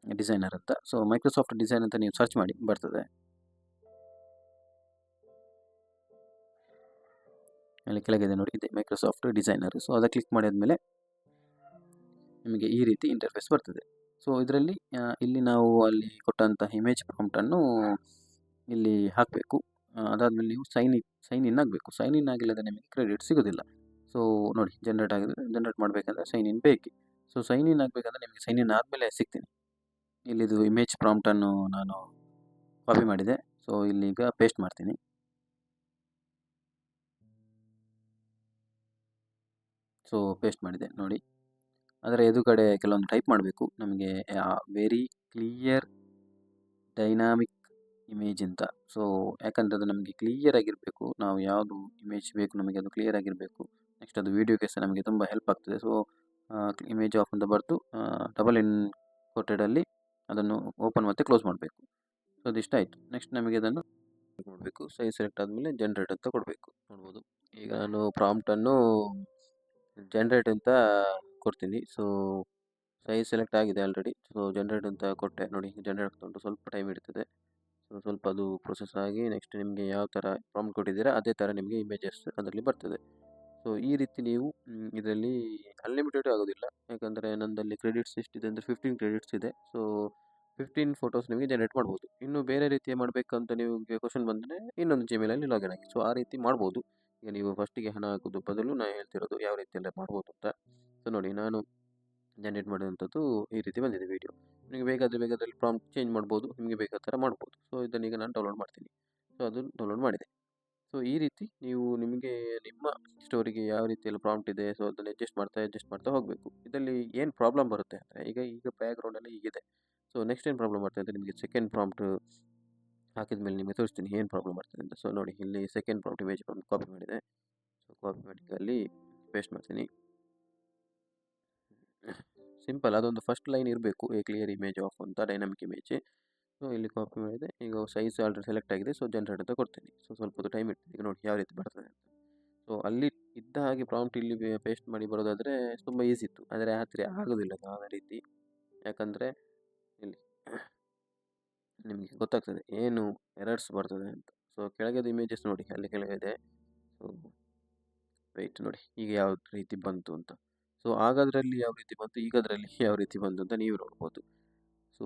ಡಿಸೈನರ್ ಅಂತ. ಸೊ ಮೈಕ್ರೋಸಾಫ್ಟ್ ಡಿಸೈನ್ ಅಂತ ನೀವು ಸರ್ಚ್ ಮಾಡಿ ಬರ್ತದೆ. ಅಲ್ಲಿ ಕೆಳಗಿದೆ ನೋಡಿ, ಇದೆ ಮೈಕ್ರೋಸಾಫ್ಟ್ ಡಿಸೈನರ್. ಸೊ ಅದಕ್ಕೆ ಕ್ಲಿಕ್ ಮಾಡಿದ್ಮೇಲೆ ನಿಮಗೆ ಈ ರೀತಿ ಇಂಟರ್ಫೇಸ್ ಬರ್ತದೆ. ಸೊ ಇದರಲ್ಲಿ ಇಲ್ಲಿ ನಾವು ಅಲ್ಲಿ ಕೊಟ್ಟಂತಹ ಇಮೇಜ್ ಪ್ರಾಂಪ್ಟನ್ನು ಇಲ್ಲಿ ಹಾಕಬೇಕು. ಅದಾದಮೇಲೆ ನೀವು ಸೈನ್ ಇನ್ ಆಗಬೇಕು. ಸೈನ್ ಇನ್ ಆಗಿಲ್ಲದೆ ನಿಮಗೆ ಕ್ರೆಡಿಟ್ ಸಿಗೋದಿಲ್ಲ. ಸೊ ನೋಡಿ ಜನರೇಟ್ ಆಗಿದೆ. ಜನರೇಟ್ ಮಾಡಬೇಕಂದ್ರೆ ಸೈನ್ ಇನ್ ಬೇಕೇ. ಸೊ ಸೈನ್ ಇನ್ ಆಗಬೇಕಂದ್ರೆ ನಿಮಗೆ ಸೈನ್ ಇನ್ ಆದಮೇಲೆ ಸಿಗ್ತೀನಿ. ಇಲ್ಲಿದು ಇಮೇಜ್ ಪ್ರಾಂಪ್ಟನ್ನು ನಾನು ಕಾಪಿ ಮಾಡಿದೆ. ಸೊ ಇಲ್ಲೀಗ ಪೇಸ್ಟ್ ಮಾಡ್ತೀನಿ. ಸೊ ಪೇಸ್ಟ್ ಮಾಡಿದೆ ನೋಡಿ. ಅದರ ಎದುರುಗಡೆ ಕೆಲವೊಂದು ಟೈಪ್ ಮಾಡಬೇಕು. ನಮಗೆ ವೆರಿ ಕ್ಲಿಯರ್ ಡೈನಾಮಿಕ್ ಇಮೇಜ್ ಅಂತ. ಸೊ ಯಾಕಂದರೆ ಅದು ನಮಗೆ ಕ್ಲಿಯರ್ ಆಗಿರಬೇಕು. ನಾವು ಯಾವುದು ಇಮೇಜ್ ಬೇಕು ನಮಗೆ ಅದು ಕ್ಲಿಯರ್ ಆಗಿರಬೇಕು. ನೆಕ್ಸ್ಟ್ ಅದು ವೀಡಿಯೋಗೆ ಸಹ ನಮಗೆ ತುಂಬ ಹೆಲ್ಪ್ ಆಗ್ತದೆ. ಸೊ ಇಮೇಜ್ ಆಫ್ ಅಂತ ಬರೆದು ಡಬಲ್ ಇನ್ ಕೋಟೆಡಲ್ಲಿ ಅದನ್ನು ಓಪನ್ ಮತ್ತು ಕ್ಲೋಸ್ ಮಾಡಬೇಕು. ಸೊ ಅದಿಷ್ಟ ಆಯಿತು. ನೆಕ್ಸ್ಟ್ ನಮಗೆ ಅದನ್ನು ಮಾಡಬೇಕು. ಸೈಜ್ ಸೆಲೆಕ್ಟ್ ಆದಮೇಲೆ ಜನರೇಟ್ ಅಂತ ಕೊಡಬೇಕು. ನೋಡ್ಬೋದು ಈಗ ನಾನು ಪ್ರಾಂಪ್ಟನ್ನು ಜನರೇಟ್ ಅಂತ ಕೊಡ್ತೀನಿ. ಸೊ ಸೈಜ್ ಸೆಲೆಕ್ಟ್ ಆಗಿದೆ ಆಲ್ರೆಡಿ. ಸೊ ಜನರೇಟ್ ಅಂತ ಕೊಟ್ಟೆ ನೋಡಿ. ಜನರೇಟ್ ಆಗ್ತಾ ಉಂಟು. ಸ್ವಲ್ಪ ಟೈಮ್ ಇರ್ತದೆ. ಸೊ ಸ್ವಲ್ಪ ಅದು ಪ್ರೊಸೆಸ್ ಆಗಿ ನೆಕ್ಸ್ಟ್ ನಿಮಗೆ ಯಾವ ಥರ ಪ್ರಾಂಪ್ಟ್ ಕೊಟ್ಟಿದ್ದೀರಾ ಅದೇ ಥರ ನಿಮಗೆ ಇಮೇಜಸ್ ಅದರಲ್ಲಿ ಬರ್ತದೆ. ಸೊ ಈ ರೀತಿ ನೀವು ಇದರಲ್ಲಿ ಅನ್ಲಿಮಿಟೆಡ್ ಆಗೋದಿಲ್ಲ. ಯಾಕಂದರೆ ನನ್ನದಲ್ಲಿ ಕ್ರೆಡಿಟ್ಸ್ ಎಷ್ಟಿದೆ ಅಂದರೆ 15 ಕ್ರೆಡಿಟ್ಸ್ ಇದೆ. ಸೊ 15 ಫೋಟೋಸ್ ನಿಮಗೆ ಜನರೇಟ್ ಮಾಡ್ಬೋದು. ಇನ್ನು ಬೇರೆ ರೀತಿಯ ಮಾಡಬೇಕಂತ ನಿಮಗೆ ಕ್ವಶನ್ ಬಂದರೆ ಇನ್ನೊಂದು ಜಿಮೇಲಲ್ಲಿ ಲಾಗಿನ್ ಆಗಿ. ಸೊ ಆ ರೀತಿ ಮಾಡ್ಬೋದು. ಈಗ ನೀವು ಫಸ್ಟಿಗೆ ಹಣ ಹಾಕೋದು ಬದಲು ನಾನು ಹೇಳ್ತಿರೋದು ಯಾವ ರೀತಿಯೆಲ್ಲ ಮಾಡ್ಬೋದು ಅಂತ. ಸೊ ನೋಡಿ ನಾನು ಜನರೇಟ್ ಮಾಡಿದಂಥದ್ದು ಈ ರೀತಿ ಬಂದಿದೆ ವೀಡಿಯೋ. ನಿಮಗೆ ಬೇಕಾದರೆ ಪ್ರಾಂಪ್ಟ್ ಚೇಂಜ್ ಮಾಡ್ಬೋದು. ನಿಮಗೆ ಬೇಕಾದ ಥರ ಮಾಡ್ಬೋದು. ಸೊ ಇದನ್ನೀಗ ನಾನು ಡೌನ್ಲೋಡ್ ಮಾಡ್ತೀನಿ. ಸೊ ಅದು ಡೌನ್ಲೋಡ್ ಮಾಡಿದೆ. ಸೊ ಈ ರೀತಿ ನೀವು ನಿಮಗೆ ನಿಮ್ಮ ಸ್ಟೋರಿಗೆ ಯಾವ ರೀತಿಯಲ್ಲಿ ಪ್ರಾಂಪ್ಟ್ ಇದೆ ಸೊ ಅದನ್ನು ಅಡ್ಜಸ್ಟ್ ಮಾಡ್ತಾ ಹೋಗಬೇಕು. ಇದರಲ್ಲಿ ಏನು ಪ್ರಾಬ್ಲಮ್ ಬರುತ್ತೆ ಅಂದರೆ ಈಗ ಬ್ಯಾಕ್ಗ್ರೌಂಡಲ್ಲಿ ಹೀಗಿದೆ. ಸೊ ನೆಕ್ಸ್ಟ್ ಏನು ಪ್ರಾಬ್ಲಮ್ ಬರ್ತದೆ ಅಂದರೆ ನಿಮಗೆ ಸೆಕೆಂಡ್ ಪ್ರಾಂಪ್ಟ್ ಹಾಕಿದ ಮೇಲೆ ನಿಮಗೆ ತೋರಿಸ್ತೀನಿ ಏನು ಪ್ರಾಬ್ಲಮ್ ಬರ್ತದೆ ಅಂತ. ಸೊ ನೋಡಿ ಇಲ್ಲಿ second prompt image prompt copy ಮಾಡಿದೆ. ಸೊ ಕಾಪಿ ಮಾಡಿ ಅಲ್ಲಿ ಪೇಸ್ಟ್ ಮಾಡ್ತೀನಿ. ಸಿಂಪಲ್ ಅದೊಂದು ಫಸ್ಟ್ ಲೈನ್ ಇರಬೇಕು. ಎ ಕ್ಲಿಯರ್ ಇಮೇಜ್ ಆಫ್ ಅಂತ ಡೈನಾಮಿಕ್ ಇಮೇಜ್. ಸೊ ಇಲ್ಲಿ ಕಾಪಿ ಮಾಡಿದೆ. ಈಗ ಸೈಜ್ ಆಲ್ರೆಡಿ ಸೆಲೆಕ್ಟ್ ಆಗಿದೆ. ಸೊ ಜನರೇಟ್ ಅಂತ ಕೊಡ್ತೀನಿ. ಸೊ ಸ್ವಲ್ಪ ಹೊತ್ತು ಟೈಮ್ ಇರ್ತದೆ. ಈಗ ನೋಡಿ ಯಾವ ರೀತಿ ಬರ್ತದೆ ಅಂತ. ಸೊ ಅಲ್ಲಿ ಇದ್ದ ಹಾಗೆ ಪ್ರಾಂಪ್ಟ್ ಇಲ್ಲಿ ಪೇಸ್ಟ್ ಮಾಡಿ ಬರೋದಾದರೆ ತುಂಬ ಈಸಿ ಇತ್ತು. ಆದರೆ ಆಗೋದಿಲ್ಲ ಆ ರೀತಿ. ಯಾಕಂದರೆ ಇಲ್ಲಿ ನಿಮಗೆ ಗೊತ್ತಾಗ್ತದೆ ಏನು ಎರರ್ಸ್ ಬರ್ತದೆ ಅಂತ. ಸೊ ಕೆಳಗದ ಇಮೇಜಸ್ ನೋಡಿ ಅಲ್ಲಿ ಕೆಳಗಿದೆ. ಸೊ ವೆಯ್ಟ್ ನೋಡಿ ಈಗ ಯಾವ ರೀತಿ ಬಂತು ಅಂತ. ಸೊ ಆಗೋದ್ರಲ್ಲಿ ಯಾವ ರೀತಿ ಬಂತು ಈಗದ್ರಲ್ಲಿ ಯಾವ ರೀತಿ ಬಂತು ಅಂತ ನೀವು ನೋಡ್ಬೋದು. ಸೊ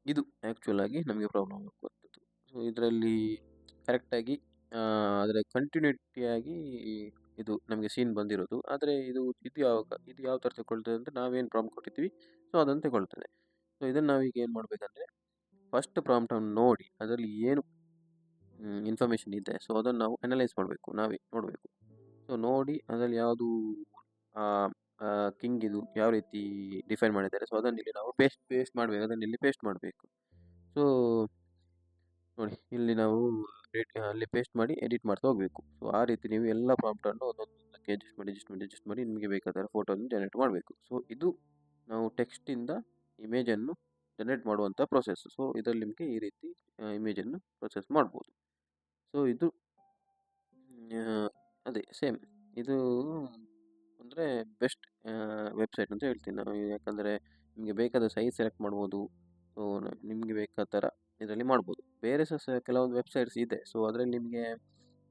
ಇದು ಆ್ಯಕ್ಚುಲ್ ಆಗಿ ನಮಗೆ ಪ್ರಾಬ್ಲಮ್ ಆಗುವಂಥದ್ದು. ಸೊ ಇದರಲ್ಲಿ ಕರೆಕ್ಟಾಗಿ ಅದರ ಕಂಟಿನ್ಯೂಟಿಯಾಗಿ ಇದು ನಮಗೆ ಸೀನ್ ಬಂದಿರೋದು. ಆದರೆ ಇದು ಯಾವ ಥರ ತಗೊಳ್ತದೆ ಅಂತ ನಾವೇನು ಪ್ರಾಂಪ್ಟ್ ಕೊಟ್ಟಿದ್ವಿ ಸೊ ಅದನ್ನು ತಗೊಳ್ತದೆ. ಸೊ ಇದನ್ನು ನಾವೀಗ ಏನು ಮಾಡಬೇಕಂದ್ರೆ ಫಸ್ಟ್ ಪ್ರಾಂಪ್ಟನ್ನು ನೋಡಿ ಅದರಲ್ಲಿ ಏನು ಇನ್ಫಾರ್ಮೇಷನ್ ಇದೆ ಸೊ ಅದನ್ನು ನಾವು ಅನಲೈಸ್ ಮಾಡಬೇಕು. ನಾವೇ ನೋಡಬೇಕು. ಸೊ ನೋಡಿ ಅದರಲ್ಲಿ ಯಾವುದು ಕಿಂಗ್ ಇದು ಯಾವ ರೀತಿ ಡಿಫೈನ್ ಮಾಡಿದ್ದಾರೆ. ಸೊ ಅದನ್ನು ಇಲ್ಲಿ ನಾವು ಪೇಸ್ಟ್ ಮಾಡಬೇಕು. ಅದನ್ನು ಇಲ್ಲಿ ಪೇಸ್ಟ್ ಮಾಡಬೇಕು. ಸೊ ನೋಡಿ ಇಲ್ಲಿ ನಾವು ಅಲ್ಲಿ ಪೇಸ್ಟ್ ಮಾಡಿ ಎಡಿಟ್ ಮಾಡ್ತಾ ಹೋಗಬೇಕು. ಸೊ ಆ ರೀತಿ ನೀವು ಎಲ್ಲ ಪ್ರಾಂಪ್ಟನ್ನು ಒಂದೊಂದಕ್ಕೆ ಅಡ್ಜಸ್ಟ್ ಮಾಡಿ ನಿಮಗೆ ಬೇಕಾದ ಫೋಟೋನ ಜನರೇಟ್ ಮಾಡಬೇಕು. ಸೊ ಇದು ನಾವು ಟೆಕ್ಸ್ಟಿಂದ ಇಮೇಜನ್ನು ಜನರೇಟ್ ಮಾಡುವಂಥ ಪ್ರೊಸೆಸ್. ಸೊ ಇದರಲ್ಲಿ ನಿಮಗೆ ಈ ರೀತಿ ಇಮೇಜನ್ನು ಪ್ರೊಸೆಸ್ ಮಾಡ್ಬೋದು. ಸೊ ಇದು ಅದೇ ಸೇಮ್ ಇದು ಅಂದರೆ ಬೆಸ್ಟ್ ವೆಬ್ಸೈಟ್ ಅಂತ ಹೇಳ್ತೀನಿ ನಾನು. ಯಾಕಂದರೆ ನಿಮಗೆ ಬೇಕಾದ ಸೈಜ್ ಸೆಲೆಕ್ಟ್ ಮಾಡ್ಬೋದು. ಸೊ ನಿಮಗೆ ಬೇಕಾದ ಥರ ಇದರಲ್ಲಿ ಮಾಡ್ಬೋದು. ಬೇರೆ ಸಹ ಕೆಲವೊಂದು ವೆಬ್ಸೈಟ್ಸ್ ಇದೆ. ಸೊ ಅದರಲ್ಲಿ ನಿಮಗೆ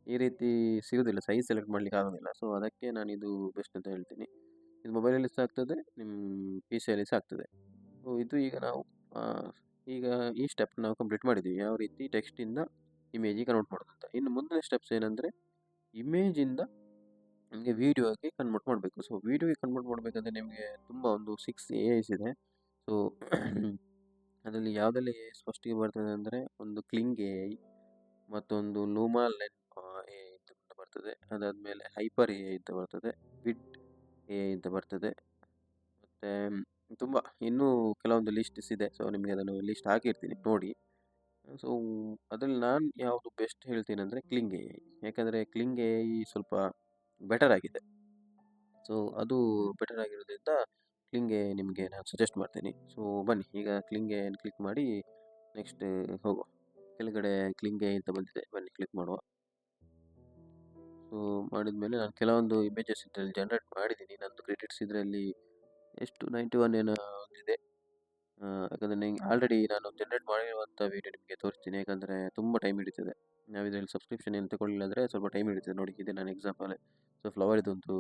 ಈ ರೀತಿ ಸಿಗೋದಿಲ್ಲ. ಸೈಜ್ ಸೆಲೆಕ್ಟ್ ಮಾಡಲಿಕ್ಕೆ ಆಗೋದಿಲ್ಲ. ಸೊ ಅದಕ್ಕೆ ನಾನು ಇದು ಬೆಸ್ಟ್ ಅಂತ ಹೇಳ್ತೀನಿ. ಇದು ಮೊಬೈಲಲ್ಲಿ ಸಹ ಆಗ್ತದೆ. ನಿಮ್ಮ ಪಿ ಸಿಯಲ್ಲಿ ಸಹ ಆಗ್ತದೆ. ಸೊ ಇದು ಈಗ ನಾವು ಈಗ ಈ ಸ್ಟೆಪ್ ನಾವು ಕಂಪ್ಲೀಟ್ ಮಾಡಿದ್ದೀವಿ. ಯಾವ ರೀತಿ ಟೆಕ್ಸ್ಟಿಂದ ಇಮೇಜಿಗೆ ಕನ್ವರ್ಟ್ ಮಾಡೋದು ಅಂತ. ಇನ್ನು ಮುಂದಿನ ಸ್ಟೆಪ್ಸ್ ಏನಂದರೆ ಇಮೇಜಿಂದ ನಿಮಗೆ ವೀಡಿಯೋಗೆ ಕನ್ವರ್ಟ್ ಮಾಡಬೇಕು. ಸೊ ವೀಡಿಯೋಗೆ ಕನ್ವರ್ಟ್ ಮಾಡಬೇಕಂದ್ರೆ ನಿಮಗೆ ತುಂಬ ಒಂದು 6 AIs ಇದೆ. ಸೊ ಅದರಲ್ಲಿ ಯಾವುದೆಲ್ಲ AIs ಫಸ್ಟಿಗೆ ಬರ್ತದೆ ಅಂದರೆ ಒಂದು ಕ್ಲಿಂಗ್ AI, ಮತ್ತೊಂದು ಲೂಮಾ ಲೆನ್ AI ಅಂತ ಬರ್ತದೆ. ಅದಾದಮೇಲೆ ಹೈಪರ್ AI ಅಂತ ಬರ್ತದೆ. ವಿಟ್ AI ಅಂತ ಬರ್ತದೆ. ಮತ್ತು ತುಂಬ ಇನ್ನೂ ಕೆಲವೊಂದು ಲಿಸ್ಟ್ಸ್ ಇದೆ. ಸೊ ನಿಮಗೆ ಅದನ್ನು ಲಿಸ್ಟ್ ಹಾಕಿರ್ತೀನಿ ನೋಡಿ. ಸೊ ಅದರಲ್ಲಿ ನಾನು ಯಾವುದು ಬೆಸ್ಟ್ ಹೇಳ್ತೀನಿ ಅಂದರೆ ಕ್ಲಿಂಗ್ AI. ಯಾಕಂದರೆ ಕ್ಲಿಂಗ್ AI ಸ್ವಲ್ಪ ಬೆಟರ್ ಆಗಿದೆ. ಸೊ ಅದು ಬೆಟರ್ ಆಗಿರೋದ್ರಿಂದ ಕ್ಲಿಂಗ್ AI ನಿಮಗೆ ನಾನು ಸಜೆಸ್ಟ್ ಮಾಡ್ತೀನಿ. ಸೊ ಬನ್ನಿ ಈಗ ಕ್ಲಿಂಗ್ AIನ ಕ್ಲಿಕ್ ಮಾಡಿ ನೆಕ್ಸ್ಟ್ ಹೋಗುವ. ಕೆಳಗಡೆ ಕ್ಲಿಂಗ್ AI ಅಂತ ಬಂದಿದೆ. ಬನ್ನಿ ಕ್ಲಿಕ್ ಮಾಡುವ. ಸೊ ಮಾಡಿದ ಮೇಲೆ ನಾನು ಕೆಲವೊಂದು ಇಮೇಜಸ್ ಇದರಲ್ಲಿ ಜನರೇಟ್ ಮಾಡಿದ್ದೀನಿ. ನಂದು ಕ್ರೆಡಿಟ್ಸ್ ಇದರಲ್ಲಿ ಎಷ್ಟು 91 ಏನೋ ಇದೆ. ಯಾಕಂದರೆ ನನಗೆ ಆಲ್ರೆಡಿ ನಾನು ಜನರೇಟ್ ಮಾಡಿರುವಂಥ ವೀಡಿಯೋ ನಿಮಗೆ ತೋರಿಸ್ತೀನಿ. ಯಾಕಂದರೆ ತುಂಬ ಟೈಮ್ ಹಿಡಿತದೆ. ನಾವು ಇದರಲ್ಲಿ ಸಬ್ಸ್ಕ್ರಿಪ್ಷನ್ ಏನು ತಗೊಳ್ಳಿಲ್ಲ ಅಂದರೆ ಸ್ವಲ್ಪ ಟೈಮ್ ಹಿಡಿತದೆ. ನೋಡಿ ಇದೆ ನಾನು ಎಕ್ಸಾಂಪಲ್. ಸೊ ಫ್ಲವರ್ ಇದೊಂದು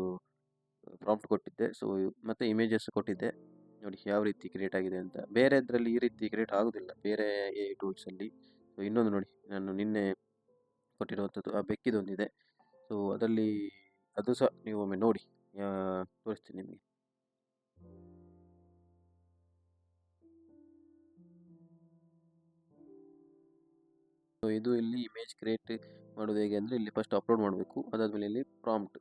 ಪ್ರಾಂಪ್ಟ್ ಕೊಟ್ಟಿದ್ದೆ. ಸೊ ಮತ್ತು ಇಮೇಜಸ್ ಕೊಟ್ಟಿದ್ದೆ. ನೋಡಿ ಯಾವ ರೀತಿ ಕ್ರಿಯೇಟ್ ಆಗಿದೆ ಅಂತ. ಬೇರೆ ಇದರಲ್ಲಿ ಈ ರೀತಿ ಕ್ರಿಯೇಟ್ ಆಗೋದಿಲ್ಲ ಬೇರೆ AI ಟೂಲ್ಸಲ್ಲಿ. ಸೊ ಇನ್ನೊಂದು ನೋಡಿ ನಾನು ನಿನ್ನೆ ಕೊಟ್ಟಿರುವಂಥದ್ದು ಆ ಬೆಕ್ಕಿದೊಂದಿದೆ. ಸೊ ಅದರಲ್ಲಿ ಅದು ಸಹ ನೀವು ಒಮ್ಮೆ ನೋಡಿ, ತೋರಿಸ್ತೀನಿ ನಿಮಗೆ. ಸೊ ಇದು ಇಲ್ಲಿ ಇಮೇಜ್ ಕ್ರಿಯೇಟ್ ಮಾಡೋದು ಹೇಗೆ ಅಂದರೆ, ಇಲ್ಲಿ ಫಸ್ಟ್ ಅಪ್ಲೋಡ್ ಮಾಡಬೇಕು. ಅದಾದಮೇಲೆ ಇಲ್ಲಿ ಪ್ರಾಂಪ್ಟ್,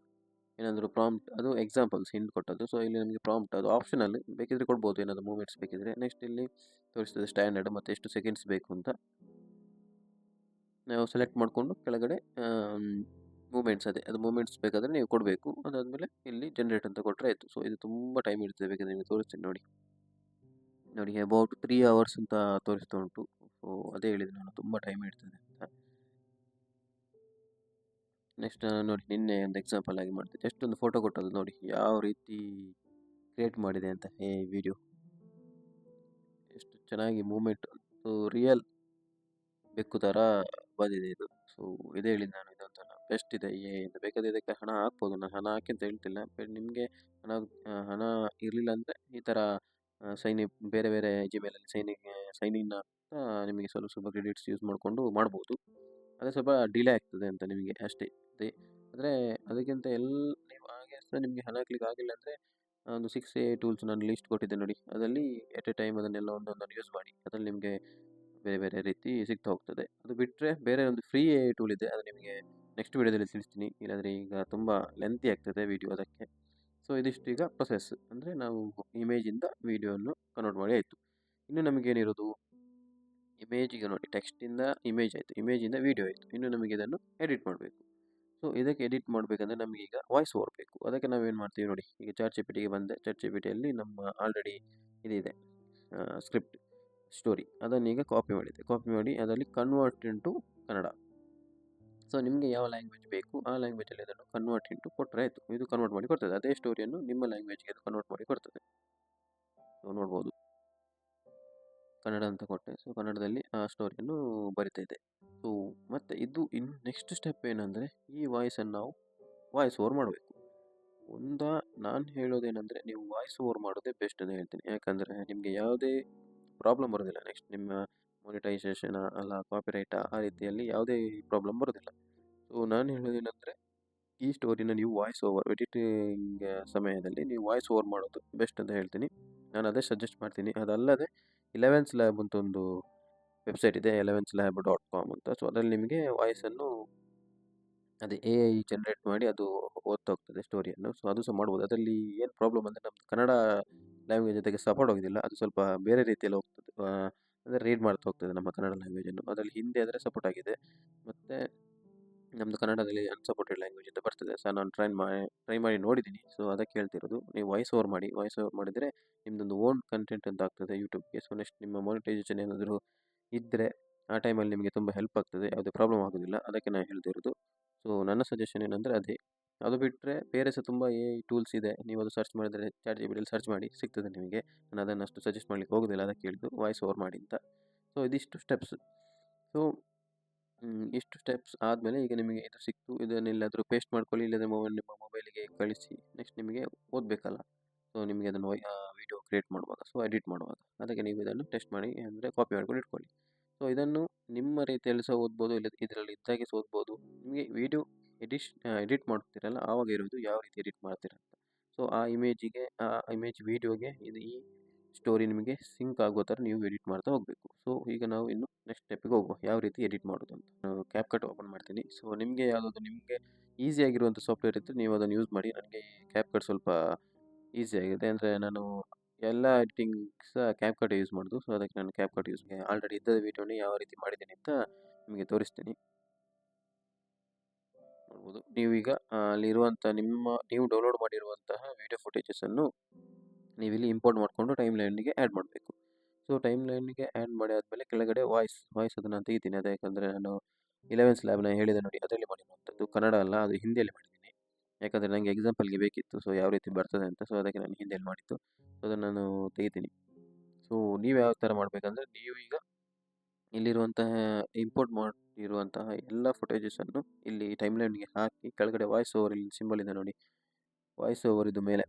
ಏನಾದರೂ ಪ್ರಾಂಪ್ಟ್, ಅದು ಎಕ್ಸಾಂಪಲ್ಸ್ ಹಿಂದೆ ಕೊಟ್ಟದ್ದು. ಸೊ ಇಲ್ಲಿ ನಮಗೆ ಪ್ರಾಂಪ್ಟ್ ಅದು ಆಪ್ಷನಲ್, ಬೇಕಿದ್ರೆ ಕೊಡ್ಬೋದು ಏನಾದರೂ ಮೂಮೆಂಟ್ಸ್ ಬೇಕಿದ್ರೆ. ನೆಕ್ಸ್ಟ್ ಇಲ್ಲಿ ತೋರಿಸ್ತದೆ ಸ್ಟ್ಯಾಂಡರ್ಡ್ ಮತ್ತು ಎಷ್ಟು ಸೆಕೆಂಡ್ಸ್ ಬೇಕು ಅಂತ. ನಾವು ಸೆಲೆಕ್ಟ್ ಮಾಡಿಕೊಂಡು ಕೆಳಗಡೆ ಮೂಮೆಂಟ್ಸ್, ಅದು ಮೂಮೆಂಟ್ಸ್ ಬೇಕಾದರೆ ನೀವು ಕೊಡಬೇಕು. ಅದಾದಮೇಲೆ ಇಲ್ಲಿ ಜನರೇಟ್ ಅಂತ ಕೊಟ್ಟರೆ ಆಯಿತು. ಸೊ ಇದು ತುಂಬ ಟೈಮ್ ಇರ್ತದೆ, ಬೇಕಾದರೆ ನಿಮಗೆ ತೋರಿಸ್ತೀನಿ ನೋಡಿ. ನೋಡಿ ಅಬೌಟ್ 3 ಅವರ್ಸ್ ಅಂತ ತೋರಿಸ್ತಾ ಉಂಟು. ಸೊ ಅದೇ ಹೇಳಿದೆ ನಾನು, ತುಂಬ ಟೈಮ್ ಇರ್ತದೆ ಅಂತ. ನೆಕ್ಸ್ಟ್ ನೋಡಿ, ನಿನ್ನೆ ಒಂದು ಎಕ್ಸಾಂಪಲ್ ಆಗಿ ಮಾಡ್ತೀನಿ. ಜಸ್ಟ್ ಒಂದು ಫೋಟೋ ಕೊಟ್ಟದ್ದು ನೋಡಿ ಯಾವ ರೀತಿ ಕ್ರಿಯೇಟ್ ಮಾಡಿದೆ ಅಂತ ಈ ವಿಡಿಯೋ. ಎಷ್ಟು ಚೆನ್ನಾಗಿ ಮೂಮೆಂಟ್, ರಿಯಲ್ ಬೆಕ್ಕು ಥರ ಬಂದಿದೆ ಇದು. ಸೊ ಇದೇ ಹೇಳಿದ್ದು ನಾನು, ಇದೊಂಥರ ಬೆಸ್ಟ್ ಇದೆ. ಏನು ಬೇಕಾದ್ರೆ ಇದಕ್ಕೆ ಹಣ ಹಾಕ್ಬೋದು, ನಾನು ಹಣ ಹಾಕಿ ಅಂತ ಹೇಳ್ತಿಲ್ಲ. ನಿಮಗೆ ಹಣ ಇರಲಿಲ್ಲ ಅಂದರೆ ಈ ಥರ ಬೇರೆ ಬೇರೆ ಜಿಮೇಲಲ್ಲಿ ಸೈನ್ ಇನ್ ಅಂತ ನಿಮಗೆ ಸ್ವಲ್ಪ ಸ್ವಲ್ಪ ಕ್ರೆಡಿಟ್ಸ್ ಯೂಸ್ ಮಾಡಿಕೊಂಡು ಮಾಡ್ಬೋದು. ಅದೇ ಸ್ವಲ್ಪ ಡಿಲೇ ಆಗ್ತದೆ ಅಂತ ನಿಮಗೆ ಅಷ್ಟೇ. ಆದರೆ ಅದಕ್ಕಿಂತ ನೀವು ಹಾಗೆ ಸಹ ನಿಮಗೆ ಹಣ ಹಾಕ್ಲಿಕ್ಕೆ ಆಗಿಲ್ಲ ಅಂದರೆ ಒಂದು 6 ಟೂಲ್ಸ್ ನಾನು ಲಿಸ್ಟ್ ಕೊಟ್ಟಿದ್ದೆ ನೋಡಿ, ಅದರಲ್ಲಿ ಎಟ್ ಎ ಟೈಮ್ ಅದನ್ನೆಲ್ಲ ಒಂದೊಂದನ್ನು ಯೂಸ್ ಮಾಡಿ. ಅದರಲ್ಲಿ ನಿಮಗೆ ಬೇರೆ ಬೇರೆ ರೀತಿ ಸಿಗ್ತಾ ಹೋಗ್ತದೆ. ಅದು ಬಿಟ್ಟರೆ ಬೇರೆ ಒಂದು ಫ್ರೀ ಟೂಲ್ ಇದೆ, ಅದು ನಿಮಗೆ ನೆಕ್ಸ್ಟ್ ವೀಡಿಯೋದಲ್ಲಿ ತಿಳಿಸ್ತೀನಿ. ಇಲ್ಲಾಂದರೆ ಈಗ ತುಂಬ ಲೆಂತಿ ಆಗ್ತದೆ ವಿಡಿಯೋ ಅದಕ್ಕೆ. ಸೊ ಇದಿಷ್ಟು ಈಗ ಪ್ರೊಸೆಸ್, ಅಂದರೆ ನಾವು ಇಮೇಜಿಂದ ವಿಡಿಯೋವನ್ನು ಕನ್ವರ್ಟ್ ಮಾಡಿ ಆಯಿತು. ಇನ್ನು ನಮಗೇನಿರೋದು, ಇಮೇಜಿಗೆ ನೋಡಿ, ಟೆಕ್ಸ್ಟಿಂದ ಇಮೇಜ್ ಆಯಿತು, ಇಮೇಜಿಂದ ವಿಡಿಯೋ ಆಯಿತು. ಇನ್ನು ನಮಗೆ ಇದನ್ನು ಎಡಿಟ್ ಮಾಡಬೇಕು. ಸೊ ಇದಕ್ಕೆ ಎಡಿಟ್ ಮಾಡಬೇಕಂದ್ರೆ ನಮಗೆ ಈಗ ವಾಯ್ಸ್ ಓವರ್ ಬೇಕು. ಅದಕ್ಕೆ ನಾವೇನು ಮಾಡ್ತೀವಿ ನೋಡಿ, ಈಗ ಚಾಟ್ ಜಿಪಿಟಿಗೆ ಬಂದೆ. ಚಾಟ್ ಜಿಪಿಟಿಯಲ್ಲಿ ನಮ್ಮ ಆಲ್ರೆಡಿ ಇದಿದೆ ಸ್ಕ್ರಿಪ್ಟ್ ಸ್ಟೋರಿ, ಅದನ್ನು ಈಗ ಕಾಪಿ ಮಾಡಿ ಅದರಲ್ಲಿ ಕನ್ವರ್ಟ್ ಇಂಟು ಕನ್ನಡ. ಸೊ ನಿಮಗೆ ಯಾವ ಲ್ಯಾಂಗ್ವೇಜ್ ಬೇಕು ಆ ಲ್ಯಾಂಗ್ವೇಜಲ್ಲಿ ಅದನ್ನು ಕನ್ವರ್ಟ್ ಇಂಟು ಕೊಟ್ಟರೆ ಆಯಿತು. ಇದು ಕನ್ವರ್ಟ್ ಮಾಡಿ ಕೊಡ್ತದೆ, ಅದೇ ಸ್ಟೋರಿಯನ್ನು ನಿಮ್ಮ ಲ್ಯಾಂಗ್ವೇಜ್ಗೆ ಅದು ಕನ್ವರ್ಟ್ ಮಾಡಿ ಕೊಡ್ತದೆ. ಸೊ ನೋಡ್ಬೋದು, ಕನ್ನಡ ಅಂತ ಕೊಟ್ಟೆ. ಸೊ ಕನ್ನಡದಲ್ಲಿ ಆ ಸ್ಟೋರಿಯನ್ನು ಬರಿತಾ ಇದೆ. ಸೊ ಮತ್ತು ಇದು ಇನ್ನು ನೆಕ್ಸ್ಟ್ ಸ್ಟೆಪ್ ಏನಂದರೆ, ಈ ವಾಯ್ಸನ್ನು ನಾವು ವಾಯ್ಸ್ ಓವರ್ ಮಾಡಬೇಕು. ನಾನು ಹೇಳೋದೇನೆಂದರೆ, ನೀವು ವಾಯ್ಸ್ ಓವರ್ ಮಾಡೋದೇ ಬೆಸ್ಟ್ ಅಂತ ಹೇಳ್ತೀನಿ. ಯಾಕಂದರೆ ನಿಮಗೆ ಯಾವುದೇ ಪ್ರಾಬ್ಲಮ್ ಬರೋದಿಲ್ಲ. ನೆಕ್ಸ್ಟ್ ನಿಮ್ಮ ಮೊನಿಟೈಸೇಷನ್ ಅಲ್ಲ ಕಾಪಿರೈಟ್ ಆ ರೀತಿಯಲ್ಲಿ ಯಾವುದೇ ಪ್ರಾಬ್ಲಮ್ ಬರೋದಿಲ್ಲ. ಸೊ ನಾನು ಹೇಳೋದೇನೆಂದರೆ, ಈ ಸ್ಟೋರಿನ ನೀವು ವಾಯ್ಸ್ ಓವರ್ ಎಡಿಟಿಂಗ್ ಸಮಯದಲ್ಲಿ ನೀವು ವಾಯ್ಸ್ ಓವರ್ ಮಾಡೋದು ಬೆಸ್ಟ್ ಅಂತ ಹೇಳ್ತೀನಿ. ನಾನು ಅದೇ ಸಜೆಸ್ಟ್ ಮಾಡ್ತೀನಿ. ಅದಲ್ಲದೆ 11th ಲ್ಯಾಬ್ ಅಂತ ಒಂದು ವೆಬ್ಸೈಟ್ ಇದೆ, 11thlab.com ಅಂತ. ಸೊ ಅದರಲ್ಲಿ ನಿಮಗೆ ವಾಯ್ಸನ್ನು ಅದೇ AI ಜನರೇಟ್ ಮಾಡಿ ಅದು ಓದ್ತಾ ಹೋಗ್ತದೆ ಸ್ಟೋರಿಯನ್ನು. ಸೊ ಅದು ಸಹ ಮಾಡ್ಬೋದು. ಅದರಲ್ಲಿ ಏನು ಪ್ರಾಬ್ಲಮ್ ಅಂದರೆ, ನಮ್ಮದು ಕನ್ನಡ ಲ್ಯಾಂಗ್ವೇಜ್ ಜೊತೆಗೆ ಸಪೋರ್ಟ್ ಹೋಗೋದಿಲ್ಲ, ಅದು ಸ್ವಲ್ಪ ಬೇರೆ ರೀತಿಯಲ್ಲಿ ಹೋಗ್ತದೆ. ಅಂದರೆ ರೀಡ್ ಮಾಡ್ತಾ ಹೋಗ್ತದೆ ನಮ್ಮ ಕನ್ನಡ ಲ್ಯಾಂಗ್ವೇಜನ್ನು. ಅದರಲ್ಲಿ ಹಿಂದಿ ಆದರೆ ಸಪೋರ್ಟ್ ಆಗಿದೆ, ಮತ್ತು ನಮ್ಮದು ಕನ್ನಡದಲ್ಲಿ ಅನ್ಸಪೋರ್ಟೆಡ್ ಲ್ಯಾಂಗ್ವೇಜ್ ಅಂತ ಬರ್ತದೆ. ಸೊ ನಾನು ಟ್ರೈ ಮಾಡಿ ನೋಡಿದ್ದೀನಿ. ಸೊ ಅದಕ್ಕೆ ಹೇಳ್ತಿರೋದು, ನೀವು ವಾಯ್ಸ್ ಓವರ್ ಮಾಡಿ. ವಾಯ್ಸ್ ಓವರ್ ಮಾಡಿದರೆ ನಿಮ್ಮದೊಂದು ಓನ್ ಕಂಟೆಂಟ್ ಅಂತ ಆಗ್ತದೆ ಯೂಟ್ಯೂಬ್ಗೆ. ಸೊ ನೆಕ್ಸ್ಟ್ ನಿಮ್ಮ ಮಾನಿಟೈಸೇಷನ್ ಏನಾದರೂ ಇದ್ದರೆ ಆ ಟೈಮಲ್ಲಿ ನಿಮಗೆ ತುಂಬ ಹೆಲ್ಪ್ ಆಗ್ತದೆ, ಯಾವುದೇ ಪ್ರಾಬ್ಲಮ್ ಆಗೋದಿಲ್ಲ. ಅದಕ್ಕೆ ನಾನು ಹೇಳ್ತಿರೋದು. ಸೊ ನನ್ನ ಸಜೆಷನ್ ಏನಂದರೆ ಅದೇ. ಅದು ಬಿಟ್ಟರೆ ಬೇರೆ ಸಹ ತುಂಬ AI ಟೂಲ್ಸ್ ಇದೆ, ನೀವು ಅದು ಸರ್ಚ್ ಮಾಡಿದರೆ ಚಾಟ್ ಜಿಪಿಟಿಯಲ್ಲಿ ಸರ್ಚ್ ಮಾಡಿ ಸಿಗ್ತದೆ ನಿಮಗೆ. ನಾನು ಅದನ್ನು ಅಷ್ಟು ಸಜೆಸ್ಟ್ ಮಾಡಲಿಕ್ಕೆ ಹೋಗೋದಿಲ್ಲ, ಅದಕ್ಕೆ ಹೇಳಿದ್ದು ವಾಯ್ಸ್ ಓವರ್ ಮಾಡಿ ಅಂತ. ಸೊ ಇದಿಷ್ಟು ಸ್ಟೆಪ್ಸ್. ಸೊ ಇಷ್ಟು ಸ್ಟೆಪ್ಸ್ ಆದಮೇಲೆ ಈಗ ನಿಮಗೆ ಇದು ಸಿಕ್ತು. ಇದನ್ನೆಲ್ಲಾದರೂ ಪೇಸ್ಟ್ ಮಾಡ್ಕೊಳ್ಳಿ, ಇಲ್ಲದ್ರೆ ನಿಮ್ಮ ಮೊಬೈಲಿಗೆ ಕಳಿಸಿ. ನೆಕ್ಸ್ಟ್ ನಿಮಗೆ ಓದಬೇಕಲ್ಲ, ಸೊ ನಿಮಗೆ ಅದನ್ನು ವಿಡಿಯೋ ಕ್ರಿಯೇಟ್ ಮಾಡುವಾಗ, ಸೊ ಎಡಿಟ್ ಮಾಡುವಾಗ, ಅದಕ್ಕೆ ನೀವು ಇದನ್ನು ಟೆಸ್ಟ್ ಮಾಡಿ, ಅಂದರೆ ಕಾಪಿ ಮಾಡ್ಕೊಂಡು ಇಟ್ಕೊಳ್ಳಿ. ಸೊ ಇದನ್ನು ನಿಮ್ಮ ರೀತಿಯಲ್ಲಿ ಸಹ ಓದ್ಬೋದು, ಇಲ್ಲ ಇದರಲ್ಲಿ ಇದ್ದಾಗೆ ಸಹ ಓದ್ಬೋದು. ನಿಮಗೆ ವಿಡಿಯೋ ಎಡಿಟ್ ಮಾಡ್ತೀರಲ್ಲ, ಆವಾಗ ಇರೋದು ಯಾವ ರೀತಿ ಎಡಿಟ್ ಮಾಡ್ತೀರ ಅಂತ. ಸೊ ಆ ಇಮೇಜ್ ವಿಡಿಯೋಗೆ ಈ ಸ್ಟೋರಿ ನಿಮಗೆ ಸಿಂಕ್ ಆಗೋ ಥರ ನೀವು ಎಡಿಟ್ ಮಾಡ್ತಾ ಹೋಗಬೇಕು. ಸೊ ಈಗ ನಾವು ಇನ್ನು ನೆಕ್ಸ್ಟ್ ಸ್ಟೆಪ್ಪಿಗೆ ಹೋಗುವ, ಯಾವ ರೀತಿ ಎಡಿಟ್ ಮಾಡೋದು ಅಂತ. ನಾನು ಕ್ಯಾಪ್ಕಟ್ ಓಪನ್ ಮಾಡ್ತೀನಿ. ಸೊ ನಿಮಗೆ ಈಸಿ ಆಗಿರುವಂಥ ಸಾಫ್ಟ್ವೇರ್ ಇದ್ದರೆ ನೀವು ಅದನ್ನು ಯೂಸ್ ಮಾಡಿ. ನನಗೆ ಕ್ಯಾಪ್ಕಟ್ ಸ್ವಲ್ಪ ಈಸಿ ಆಗಿದೆ, ಅಂದರೆ ನಾನು ಎಲ್ಲ ಎಡಿಟಿಂಗ್ ಸಹ ಕ್ಯಾಪ್ಕಟ್ ಯೂಸ್ ಮಾಡೋದು. ಸೊ ಅದಕ್ಕೆ ನಾನು ಕ್ಯಾಪ್ಕಟ್ ಆಲ್ರೆಡಿ ಇದ್ದ ವೀಡಿಯೋನೇ ಯಾವ ರೀತಿ ಮಾಡಿದ್ದೀನಿ ಅಂತ ನಿಮಗೆ ತೋರಿಸ್ತೀನಿ. ನೋಡ್ಬೋದು ನೀವೀಗ ಅಲ್ಲಿರುವಂಥ ನೀವು ಡೌನ್ಲೋಡ್ ಮಾಡಿರುವಂತಹ ವೀಡಿಯೋ ಫುಟೇಜಸನ್ನು ನೀವಿಲ್ಲಿ ಇಂಪೋರ್ಟ್ ಮಾಡಿಕೊಂಡು ಟೈಮ್ ಲೈನಿಗೆ ಆ್ಯಡ್ ಮಾಡಬೇಕು. ಸೊ ಟೈಮ್ ಲೈನಿಗೆ ಆ್ಯಡ್ ಮಾಡಿ ಆದಮೇಲೆ ಕೆಳಗಡೆ ವಾಯ್ಸ್ ಅದನ್ನು ನಾನು ತೆಗಿತೀನಿ. ಅದು ಯಾಕಂದರೆ ನಾನು 11th ಲ್ಯಾಬ್ನ ಹೇಳಿದೆ ನೋಡಿ, ಅದರಲ್ಲಿ ಮಾಡಿರುವಂಥದ್ದು. ಕನ್ನಡ ಅಲ್ಲ, ಅದು ಹಿಂದಿಯಲ್ಲಿ ಮಾಡಿದ್ದೀನಿ. ಯಾಕಂದರೆ ನನಗೆ ಎಕ್ಸಾಂಪಲ್ಗೆ ಬೇಕಿತ್ತು, ಸೊ ಯಾವ ರೀತಿ ಬರ್ತದೆ ಅಂತ. ಸೊ ಅದಕ್ಕೆ ನಾನು ಹಿಂದಿಯಲ್ಲಿ ಮಾಡಿದ್ದು. ಸೊ ಅದನ್ನು ನಾನು ತೆಗಿತೀನಿ. ಸೊ ನೀವು ಯಾವ ಥರ ಮಾಡಬೇಕಂದ್ರೆ, ನೀವು ಈಗ ಇಲ್ಲಿರುವಂತಹ ಇಂಪೋರ್ಟ್ ಮಾಡಿರುವಂತಹ ಎಲ್ಲ ಫುಟೇಜಸನ್ನು ಇಲ್ಲಿ ಟೈಮ್ ಲೈನ್ಗೆ ಹಾಕಿ, ಕೆಳಗಡೆ ವಾಯ್ಸ್ ಓವರ್ ಇಲ್ಲಿ ಸಿಂಬಲ್ ಇದೆ ನೋಡಿ, ವಾಯ್ಸ್ ಓವರ್ ಇದು ಮೇಲೆ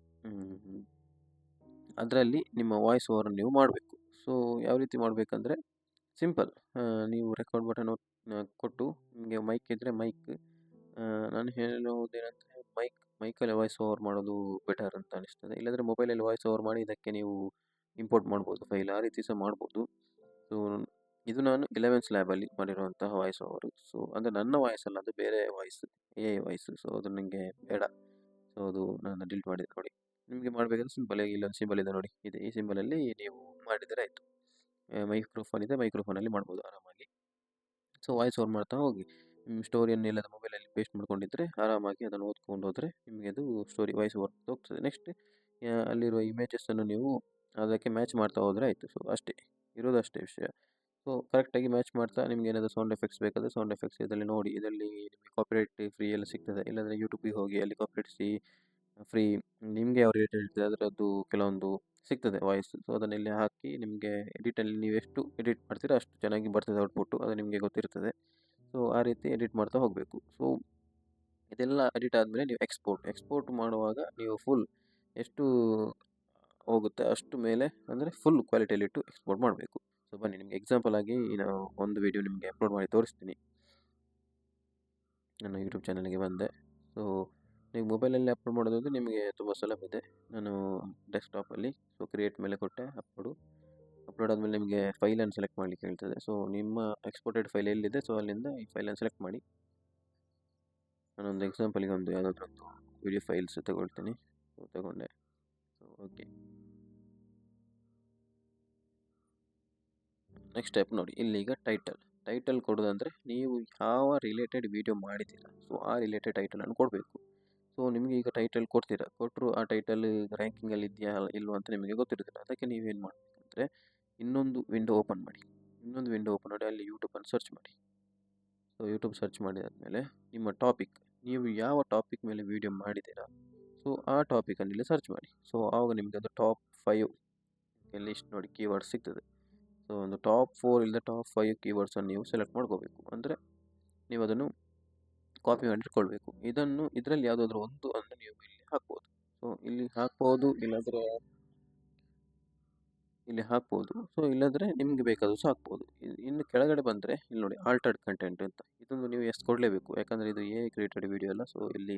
ಅದರಲ್ಲಿ ನಿಮ್ಮ ವಾಯ್ಸ್ ಓವರನ್ನು ನೀವು ಮಾಡಬೇಕು. ಸೊ ಯಾವ ರೀತಿ ಮಾಡಬೇಕಂದ್ರೆ ಸಿಂಪಲ್, ನೀವು ರೆಕಾರ್ಡ್ ಬಟನ್ ಕೊಟ್ಟು ನಿಮಗೆ ಮೈಕ್ ಇದ್ದರೆ ಮೈಕ್, ನಾನು ಹೇಳುವುದೇನೆಂದರೆ ಮೈಕಲ್ಲಿ ವಾಯ್ಸ್ ಓವರ್ ಮಾಡೋದು ಬೆಟರ್ ಅಂತ ಅನಿಸ್ತದೆ. ಇಲ್ಲಾಂದರೆ ಮೊಬೈಲಲ್ಲಿ ವಾಯ್ಸ್ ಓವರ್ ಮಾಡಿ ಇದಕ್ಕೆ ನೀವು ಇಂಪೋರ್ಟ್ ಮಾಡ್ಬೋದು ಫೈಲ್, ಆ ರೀತಿ ಸಹ ಮಾಡ್ಬೋದು. ಸೊ ಇದು ನಾನು 11th ಲ್ಯಾಬಲ್ಲಿ ಮಾಡಿರುವಂತಹ ವಾಯ್ಸ್ ಓವರು. ಸೊ ಅಂದರೆ ನನ್ನ ವಾಯ್ಸ್ ಅಲ್ಲ, ಅದು ಬೇರೆ ವಾಯ್ಸ್, AI ವಾಯ್ಸ್. ಸೊ ಅದು ನನಗೆ ಬೇಡ. ಸೊ ಅದು ನಾನು ಡಿಲೀಟ್ ಮಾಡಿದೆ ನೋಡಿ. ನಿಮಗೆ ಮಾಡಬೇಕಾದ್ರೆ ಸಿಂಪಲ್ ಆಗಿ ಇಲ್ಲೊಂದು ಸಿಂಬಲ್ ಇದೆ ನೋಡಿ, ಇದೆ ಈ ಸಿಂಬಲಲ್ಲಿ ನೀವು ಮಾಡಿದರೆ ಆಯಿತು. ಮೈಕ್ರೋಫೋನ್ ಇದೆ, ಮೈಕ್ರೋಫೋನಲ್ಲಿ ಮಾಡ್ಬೋದು ಆರಾಮಾಗಿ. ಸೊ ವಾಯ್ಸ್ ಓವರ್ ಮಾಡ್ತಾ ಹೋಗಿ. ನಿಮ್ಮ ಸ್ಟೋರಿಯನ್ನು ಎಲ್ಲದ ಮೊಬೈಲಲ್ಲಿ ಪೇಸ್ಟ್ ಮಾಡ್ಕೊಂಡಿದ್ದರೆ ಆರಾಮಾಗಿ ಅದನ್ನು ಓದ್ಕೊಂಡು ಹೋದರೆ ನಿಮಗೆ ಅದು ಸ್ಟೋರಿ ವಾಯ್ಸ್ ಓವರ್ ಹೋಗ್ತದೆ. ನೆಕ್ಸ್ಟ್ ಅಲ್ಲಿರುವ ಇಮೇಜಸ್ಸನ್ನು ನೀವು ಅದಕ್ಕೆ ಮ್ಯಾಚ್ ಮಾಡ್ತಾ ಹೋದರೆ ಆಯಿತು. ಸೊ ಅಷ್ಟೇ ಇರೋದು, ಅಷ್ಟೇ ವಿಷಯ. ಸೊ ಕರೆಕ್ಟಾಗಿ ಮ್ಯಾಚ್ ಮಾಡ್ತಾ ನಿಮ್ಗೆ ಏನಾದರೂ ಸೌಂಡ್ ಎಫೆಕ್ಟ್ಸ್ ಬೇಕಾದರೆ ಸೌಂಡ್ ಎಫೆಕ್ಟ್ಸ್ ಇದರಲ್ಲಿ ನೋಡಿ, ಇದರಲ್ಲಿ ನಿಮಗೆ ಕಾಪಿರೈಟ್ ಫ್ರೀ ಎಲ್ಲ ಸಿಗ್ತದೆ. ಇಲ್ಲಾಂದರೆ ಯೂಟ್ಯೂಬಿಗೆ ಹೋಗಿ ಅಲ್ಲಿ ಕಾಪಿರೈಟ್ ಫ್ರೀ ನಿಮಗೆ ಯಾವ ರಿಲೇಟೆಡ್ ಇರ್ತದೆ ಅದರದ್ದು ಕೆಲವೊಂದು ಸಿಗ್ತದೆ ವಾಯ್ಸ್. ಸೊ ಅದನ್ನು ಇಲ್ಲಿ ಹಾಕಿ ನಿಮಗೆ ಎಡಿಟಲ್ಲಿ ನೀವು ಎಷ್ಟು ಎಡಿಟ್ ಮಾಡ್ತೀರಾ ಅಷ್ಟು ಚೆನ್ನಾಗಿ ಬರ್ತದೆ ಔಟ್ಪುಟ್ಟು, ಅದು ನಿಮಗೆ ಗೊತ್ತಿರ್ತದೆ. ಸೊ ಆ ರೀತಿ ಎಡಿಟ್ ಮಾಡ್ತಾ ಹೋಗಬೇಕು. ಸೊ ಇದೆಲ್ಲ ಎಡಿಟ್ ಆದಮೇಲೆ ನೀವು ಎಕ್ಸ್ಪೋರ್ಟ್ ಮಾಡುವಾಗ ನೀವು ಫುಲ್ ಎಷ್ಟು ಹೋಗುತ್ತೆ ಅಷ್ಟು ಮೇಲೆ, ಅಂದರೆ ಫುಲ್ ಕ್ವಾಲಿಟಿಯಲ್ಲಿಟ್ಟು ಎಕ್ಸ್ಪೋರ್ಟ್ ಮಾಡಬೇಕು. ಸೊ ಬನ್ನಿ ನಿಮಗೆ ಎಕ್ಸಾಂಪಲ್ ಆಗಿ ನಾನು ಒಂದು ವಿಡಿಯೋ ನಿಮಗೆ ಅಪ್ಲೋಡ್ ಮಾಡಿ ತೋರಿಸ್ತೀನಿ. ನನ್ನ ಯೂಟ್ಯೂಬ್ ಚಾನಲ್ಗೆ ಬಂದೆ. ಸೊ ನೀವು ಮೊಬೈಲಲ್ಲಿ ಅಪ್ಲೋಡ್ ಮಾಡೋದಾದರೆ ನಿಮಗೆ ತುಂಬ ಸುಲಭ ಇದೆ. ನಾನು ಡೆಸ್ಕ್ಟಾಪಲ್ಲಿ ಕ್ರಿಯೇಟ್ ಮೇಲೆ ಕೊಟ್ಟೆ, ಅಪ್ಲೋಡ್ ಆದಮೇಲೆ ನಿಮಗೆ ಫೈಲನ್ನು ಸೆಲೆಕ್ಟ್ ಮಾಡಲಿಕ್ಕೆ ಹೇಳ್ತದೆ. ಸೊ ನಿಮ್ಮ ಎಕ್ಸ್ಪೋರ್ಟೆಡ್ ಫೈಲ್ ಎಲ್ಲಿದೆ, ಸೊ ಅಲ್ಲಿಂದ ಈ ಫೈಲನ್ನು ಸೆಲೆಕ್ಟ್ ಮಾಡಿ. ನಾನೊಂದು ಎಕ್ಸಾಂಪಲಿಗೆ ಒಂದು ಯಾವುದಾದ್ರೂ ಒಂದು ವಿಡಿಯೋ ಫೈಲ್ಸ್ ತಗೊಳ್ತೀನಿ. ಸೊ ತಗೊಂಡೆ. ಸೊ ಓಕೆ, ನೆಕ್ಸ್ಟ್ ಸ್ಟೆಪ್ ನೋಡಿ, ಇಲ್ಲೀಗ ಟೈಟಲ್ ಕೊಡೋದಂದರೆ ನೀವು ಯಾವ ರಿಲೇಟೆಡ್ ವಿಡಿಯೋ ಮಾಡಿದ್ದೀರಾ, ಸೊ ಆ ರಿಲೇಟೆಡ್ ಟೈಟಲನ್ನು ಕೊಡಬೇಕು. ಸೊ ನಿಮಗೆ ಈಗ ಟೈಟಲ್ ಕೊಟ್ಟರು ಆ ಟೈಟಲ್ ರ್ಯಾಂಕಿಂಗಲ್ಲಿ ಇದೆಯಾ ಇಲ್ವಾ ಅಂತ ನಿಮಗೆ ಗೊತ್ತಿರೋದಿಲ್ಲ. ಅದಕ್ಕೆ ನೀವೇನು ಮಾಡಬೇಕಂದ್ರೆ ಇನ್ನೊಂದು ವಿಂಡೋ ಓಪನ್ ಮಾಡಿ, ಅಲ್ಲಿ ಯೂಟ್ಯೂಬನ್ನು ಸರ್ಚ್ ಮಾಡಿ. ಸೊ ಯೂಟ್ಯೂಬ್ ಸರ್ಚ್ ಮಾಡಿದಾದಮೇಲೆ ನಿಮ್ಮ ಟಾಪಿಕ್, ನೀವು ಯಾವ ಟಾಪಿಕ್ ಮೇಲೆ ವಿಡಿಯೋ ಮಾಡಿದ್ದೀರಾ, ಸೊ ಆ ಟಾಪಿಕನ್ನು ಇಲ್ಲಿ ಸರ್ಚ್ ಮಾಡಿ. ಸೊ ಆವಾಗ ನಿಮಗೆ ಅದು ಟಾಪ್ 5 ಲಿಸ್ಟ್ ನೋಡಿ ಕೀವರ್ಡ್ಸ್ ಸಿಗ್ತದೆ. ಸೊ ಒಂದು ಟಾಪ್ 4 ಇಲ್ಲದೆ ಟಾಪ್ 5 ಕೀವರ್ಡ್ಸನ್ನು ನೀವು ಸೆಲೆಕ್ಟ್ ಮಾಡ್ಕೋಬೇಕು. ಅಂದರೆ ನೀವು ಅದನ್ನು ಕಾಪಿ ಮಾಡಿ ಇಟ್ಕೊಳ್ಬೇಕು. ಇದರಲ್ಲಿ ಯಾವುದಾದ್ರೂ ಒಂದು ಅನ್ನು ನೀವು ಇಲ್ಲಿ ಹಾಕ್ಬೋದು. ಸೊ ಇಲ್ಲಿ ಹಾಕ್ಬೋದು. ಸೊ ಇಲ್ಲಾಂದರೆ ನಿಮಗೆ ಬೇಕಾದರೂ ಸಹ ಹಾಕ್ಬೋದು. ಇನ್ನು ಕೆಳಗಡೆ ಬಂದರೆ ಇಲ್ಲಿ ನೋಡಿ ಆಲ್ಟರ್ಡ್ ಕಂಟೆಂಟ್ ಅಂತ, ಇದೊಂದು ನೀವು ಎಸ್ ಕೊಡಲೇಬೇಕು, ಯಾಕಂದರೆ ಇದು AI ಕ್ರಿಯೇಟೆಡ್ ವಿಡಿಯೋ ಅಲ್ಲ. ಸೊ ಇಲ್ಲಿ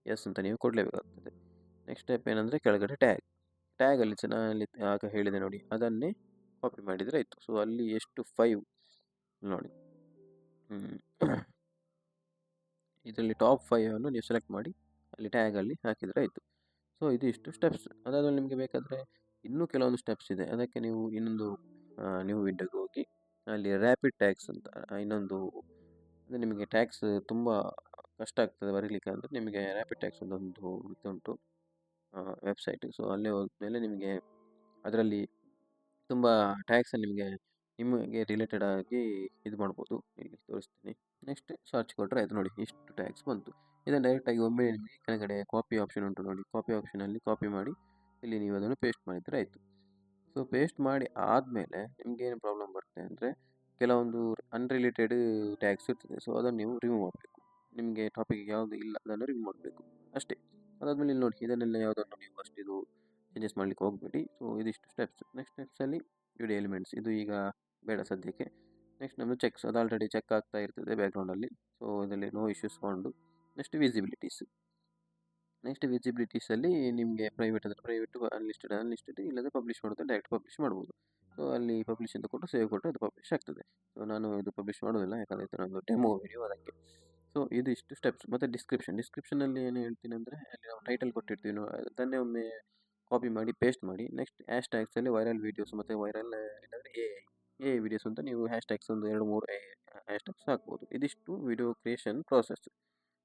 ಎಸ್ ಅಂತ ನೀವು ಕೊಡಲೇಬೇಕಾಗ್ತದೆ. ನೆಕ್ಸ್ಟ್ ಸ್ಟೆಪ್ ಏನಂದರೆ ಕೆಳಗಡೆ ಟ್ಯಾಗಲ್ಲಿ ನಾನು ಆಗ ಹೇಳಿದೆ ನೋಡಿ, ಅದನ್ನೇ ಕಾಪಿ ಮಾಡಿದರೆ ಆಯಿತು. ಸೊ ಅಲ್ಲಿ ಎಷ್ಟು 5 ನೋಡಿ, ಇದರಲ್ಲಿ ಟಾಪ್ 5 ಅನ್ನು ನೀವು ಸೆಲೆಕ್ಟ್ ಮಾಡಿ ಅಲ್ಲಿ ಟ್ಯಾಗಲ್ಲಿ ಹಾಕಿದರೆ ಆಯಿತು. ಸೊ ಇದಿಷ್ಟು ಸ್ಟೆಪ್ಸ್. ಅದಾದಮೇಲೆ ನಿಮಗೆ ಬೇಕಾದರೆ ಇನ್ನೂ ಕೆಲವೊಂದು ಸ್ಟೆಪ್ಸ್ ಇದೆ. ಅದಕ್ಕೆ ನೀವು ಇನ್ನೊಂದು ನ್ಯೂ ವಿಂಡೋಗೆ ಹೋಗಿ ಅಲ್ಲಿ ರ್ಯಾಪಿಡ್ ಟ್ಯಾಗ್ಸ್ ಅಂತ ಇನ್ನೊಂದು, ಅಂದರೆ ನಿಮಗೆ ಟ್ಯಾಗ್ಸ್ ತುಂಬ ಕಷ್ಟ ಆಗ್ತದೆ ಬರೀಲಿಕ್ಕೆ ಅಂದರೆ ನಿಮಗೆ ರ್ಯಾಪಿಡ್ ಟ್ಯಾಗ್ಸ್ ಒಂದೊಂದು ಇದುಂಟು ವೆಬ್ಸೈಟ್. ಸೊ ಅಲ್ಲೇ ಹೋದ್ಮೇಲೆ ನಿಮಗೆ ಅದರಲ್ಲಿ ತುಂಬ ಟ್ಯಾಗ್ಸನ್ನು ನಿಮಗೆ ರಿಲೇಟೆಡ್ ಆಗಿ ಇದು ಮಾಡ್ಬೋದು. ಇಲ್ಲಿ ತೋರಿಸ್ತೀನಿ. ನೆಕ್ಸ್ಟ್ ಸರ್ಚ್ ಕೊಟ್ಟರೆ ಆಯಿತು ನೋಡಿ, ಇಷ್ಟು ಟ್ಯಾಗ್ಸ್ ಬಂತು. ಇದನ್ನು ಡೈರೆಕ್ಟಾಗಿ ಒಮ್ಮೆ ನಿಮಗೆ ಕೆಳಗಡೆ ಕಾಪಿ ಆಪ್ಷನ್ ಉಂಟು ನೋಡಿ, ಕಾಪಿ ಆಪ್ಷನಲ್ಲಿ ಕಾಪಿ ಮಾಡಿ ಇಲ್ಲಿ ನೀವು ಅದನ್ನು ಪೇಸ್ಟ್ ಮಾಡಿದರೆ ಆಯಿತು. ಸೊ ಪೇಸ್ಟ್ ಮಾಡಿ ಆದಮೇಲೆ ನಿಮಗೇನು ಪ್ರಾಬ್ಲಮ್ ಬರುತ್ತೆ ಅಂದರೆ ಕೆಲವೊಂದು ಅನ್ರಿಲೇಟೆಡ್ ಟ್ಯಾಗ್ಸ್ ಇರ್ತದೆ. ಸೊ ಅದನ್ನು ನೀವು ರಿಮೂವ್ ಮಾಡಬೇಕು. ನಿಮಗೆ ಟಾಪಿಕ್ ಯಾವುದು ಇಲ್ಲ ಅದನ್ನು ರಿಮೂವ್ ಮಾಡಬೇಕು ಅಷ್ಟೇ. ಅದಾದಮೇಲೆ ಇಲ್ಲಿ ನೋಡಿ, ಇದನ್ನೆಲ್ಲ ಯಾವುದನ್ನು ನೀವು ಅಷ್ಟಿದು ಚೇಂಜಸ್ ಮಾಡಲಿಕ್ಕೆ ಹೋಗಬೇಡಿ. ಸೊ ಇದಿಷ್ಟು ಸ್ಟೆಪ್ಸ್. ನೆಕ್ಸ್ಟ್ ಸ್ಟೆಪ್ಸಲ್ಲಿ ವಿಡಿಯೋ ಎಲಿಮೆಂಟ್ಸ್, ಇದು ಈಗ ಬೇಡ ಸದ್ಯಕ್ಕೆ. ನೆಕ್ಸ್ಟ್ ನಮ್ಮದು ಚೆಕ್ಸ್, ಅದು ಆಲ್ರೆಡಿ ಚೆಕ್ ಆಗ್ತಾ ಇರ್ತದೆ ಬ್ಯಾಕ್ಗ್ರೌಂಡಲ್ಲಿ. ಸೊ ಇದರಲ್ಲಿ ನೋ ಇಶ್ಯೂಸ್ ಫೌಂಡು. ನೆಕ್ಸ್ಟ್ ವಿಸಿಬಿಲಿಟೀಸಲ್ಲಿ ನಿಮಗೆ ಪ್ರೈವೇಟ್ ಅಂದರೆ ಪ್ರೈವೇಟು, ಅನ್ಲಿಸ್ಟೆಡ್ ಇಲ್ಲದೆ ಪಬ್ಲಿಷ್ ಮಾಡೋದು ಡೈರೆಕ್ಟ್ ಪಬ್ಲಿಷ್ ಮಾಡ್ಬೋದು. ಸೊ ಅಲ್ಲಿ ಪಬ್ಲಿಷ್ ಅಂತ ಕೊಟ್ಟು ಸೇವ್ ಕೊಟ್ಟು ಅದು ಪಬ್ಲಿಷ್ ಆಗ್ತದೆ. ಸೊ ನಾನು ಇದು ಪಬ್ಲಿಷ್ ಮಾಡೋದಿಲ್ಲ, ಯಾಕಂದರೆ ಇದು ನನ್ನದು ಡೆಮೋ ವಿಡಿಯೋ ಅದಕ್ಕೆ. ಸೊ ಇದಿಷ್ಟು ಸ್ಟೆಪ್ಸ್. ಮತ್ತು ಡಿಸ್ಕ್ರಿಪ್ಷನಲ್ಲಿ ಏನು ಹೇಳ್ತೀನಿ ಅಂದರೆ ಅಲ್ಲಿ ನಾವು ಟೈಟಲ್ ಕೊಟ್ಟಿರ್ತೀವಿ ಅದನ್ನೇ ಒಮ್ಮೆ ಕಾಪಿ ಮಾಡಿ ಪೇಸ್ಟ್ ಮಾಡಿ. ನೆಕ್ಸ್ಟ್ ಹ್ಯಾಶ್ ಟ್ಯಾಗ್ಸಲ್ಲಿ ವೈರಲ್ ವೀಡಿಯೋಸ್ ಮತ್ತು ವೈರಲ್ ಇಲ್ಲಾಂದರೆ ಎ ವಿಡಿಯೋಸ್ ಅಂತ ನೀವು ಹ್ಯಾಶ್ ಟ್ಯಾಗ್ಸ್ ಒಂದು 2-3 ಹ್ಯಾಶ್ ಟ್ಯಾಗ್ಸ್ ಹಾಕ್ಬೋದು. ಇದಿಷ್ಟು ವಿಡಿಯೋ ಕ್ರಿಯೇಷನ್ ಪ್ರಾಸೆಸ್.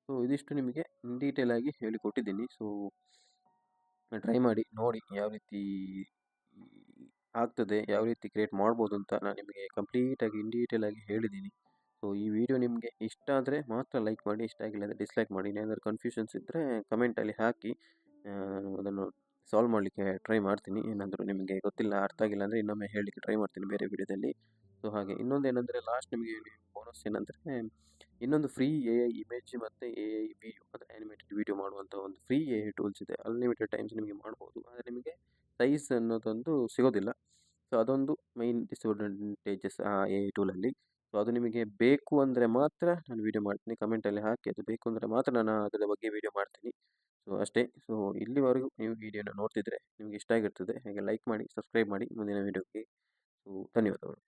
ಸೊ ಇದಿಷ್ಟು ನಿಮಗೆ ಇನ್ ಡೀಟೇಲ್ ಆಗಿ ಹೇಳಿಕೊಟ್ಟಿದ್ದೀನಿ. ಸೊ ಟ್ರೈ ಮಾಡಿ ನೋಡಿ ಯಾವ ರೀತಿ ಆಗ್ತದೆ, ಯಾವ ರೀತಿ ಕ್ರಿಯೇಟ್ ಮಾಡ್ಬೋದು ಅಂತ ನಾನು ನಿಮಗೆ ಕಂಪ್ಲೀಟಾಗಿ ಇನ್ ಡೀಟೇಲ್ ಆಗಿ ಹೇಳಿದ್ದೀನಿ. ಸೊ ಈ ವಿಡಿಯೋ ನಿಮಗೆ ಇಷ್ಟ ಆದರೆ ಮಾತ್ರ ಲೈಕ್ ಮಾಡಿ, ಇಷ್ಟ ಆಗಿಲ್ಲ ಅಂದರೆ ಡಿಸ್ಲೈಕ್ ಮಾಡಿ. ಏನಾದರೂ ಕನ್ಫ್ಯೂಷನ್ಸ್ ಇದ್ದರೆ ಕಮೆಂಟಲ್ಲಿ ಹಾಕಿ, ಅದನ್ನು ಸಾಲ್ವ್ ಮಾಡಲಿಕ್ಕೆ ಟ್ರೈ ಮಾಡ್ತೀನಿ. ಏನಾದರೂ ನಿಮಗೆ ಗೊತ್ತಿಲ್ಲ, ಅರ್ಥ ಆಗಿಲ್ಲ ಅಂದರೆ ಇನ್ನೊಮ್ಮೆ ಹೇಳಲಿಕ್ಕೆ ಟ್ರೈ ಮಾಡ್ತೀನಿ ಬೇರೆ ವಿಡಿಯೋದಲ್ಲಿ. ಸೊ ಹಾಗೆ ಇನ್ನೊಂದು ಏನಂದರೆ ಲಾಸ್ಟ್ ನಿಮಗೆ ಬೋನಸ್ ಏನಂದರೆ ಇನ್ನೊಂದು ಫ್ರೀ AI ಇಮೇಜ್ ಮತ್ತು AI ವಿಡಿಯೋ, ಅಂದರೆ ಆ್ಯನಿಮೇಟೆಡ್ ವಿಡಿಯೋ ಮಾಡುವಂಥ ಒಂದು ಫ್ರೀ AI ಟೂಲ್ಸ್ ಇದೆ. ಅನ್ಲಿಮಿಟೆಡ್ ಟೈಮ್ಸ್ ನಿಮಗೆ ಮಾಡ್ಬೋದು, ಆದರೆ ನಿಮಗೆ ಸೈಜ್ ಅನ್ನೋದೊಂದು ಸಿಗೋದಿಲ್ಲ. ಸೊ ಅದೊಂದು ಮೈನ್ ಡಿಸ್ಅಡ್ವಾಂಟೇಜಸ್ ಆ AI ಟೂಲಲ್ಲಿ. ಸೊ ಅದು ನಿಮಗೆ ಬೇಕು ಅಂದರೆ ಮಾತ್ರ ನಾನು ವೀಡಿಯೋ ಮಾಡ್ತೀನಿ. ಕಮೆಂಟಲ್ಲಿ ಹಾಕಿ ಅದು ಬೇಕು ಅಂದರೆ ಮಾತ್ರ ನಾನು ಅದರ ಬಗ್ಗೆ ವೀಡಿಯೋ ಮಾಡ್ತೀನಿ. ಸೊ ಅಷ್ಟೇ. ಸೊ ಇಲ್ಲಿವರೆಗೂ ನೀವು ವೀಡಿಯೋನ ನೋಡ್ತಿದ್ರೆ ನಿಮಗೆ ಇಷ್ಟ ಆಗಿರ್ತದೆ. ಹಾಗೆ ಲೈಕ್ ಮಾಡಿ, ಸಬ್ಸ್ಕ್ರೈಬ್ ಮಾಡಿ ಮುಂದಿನ ವೀಡಿಯೋಗೆ. ಸೊ ಧನ್ಯವಾದಗಳು.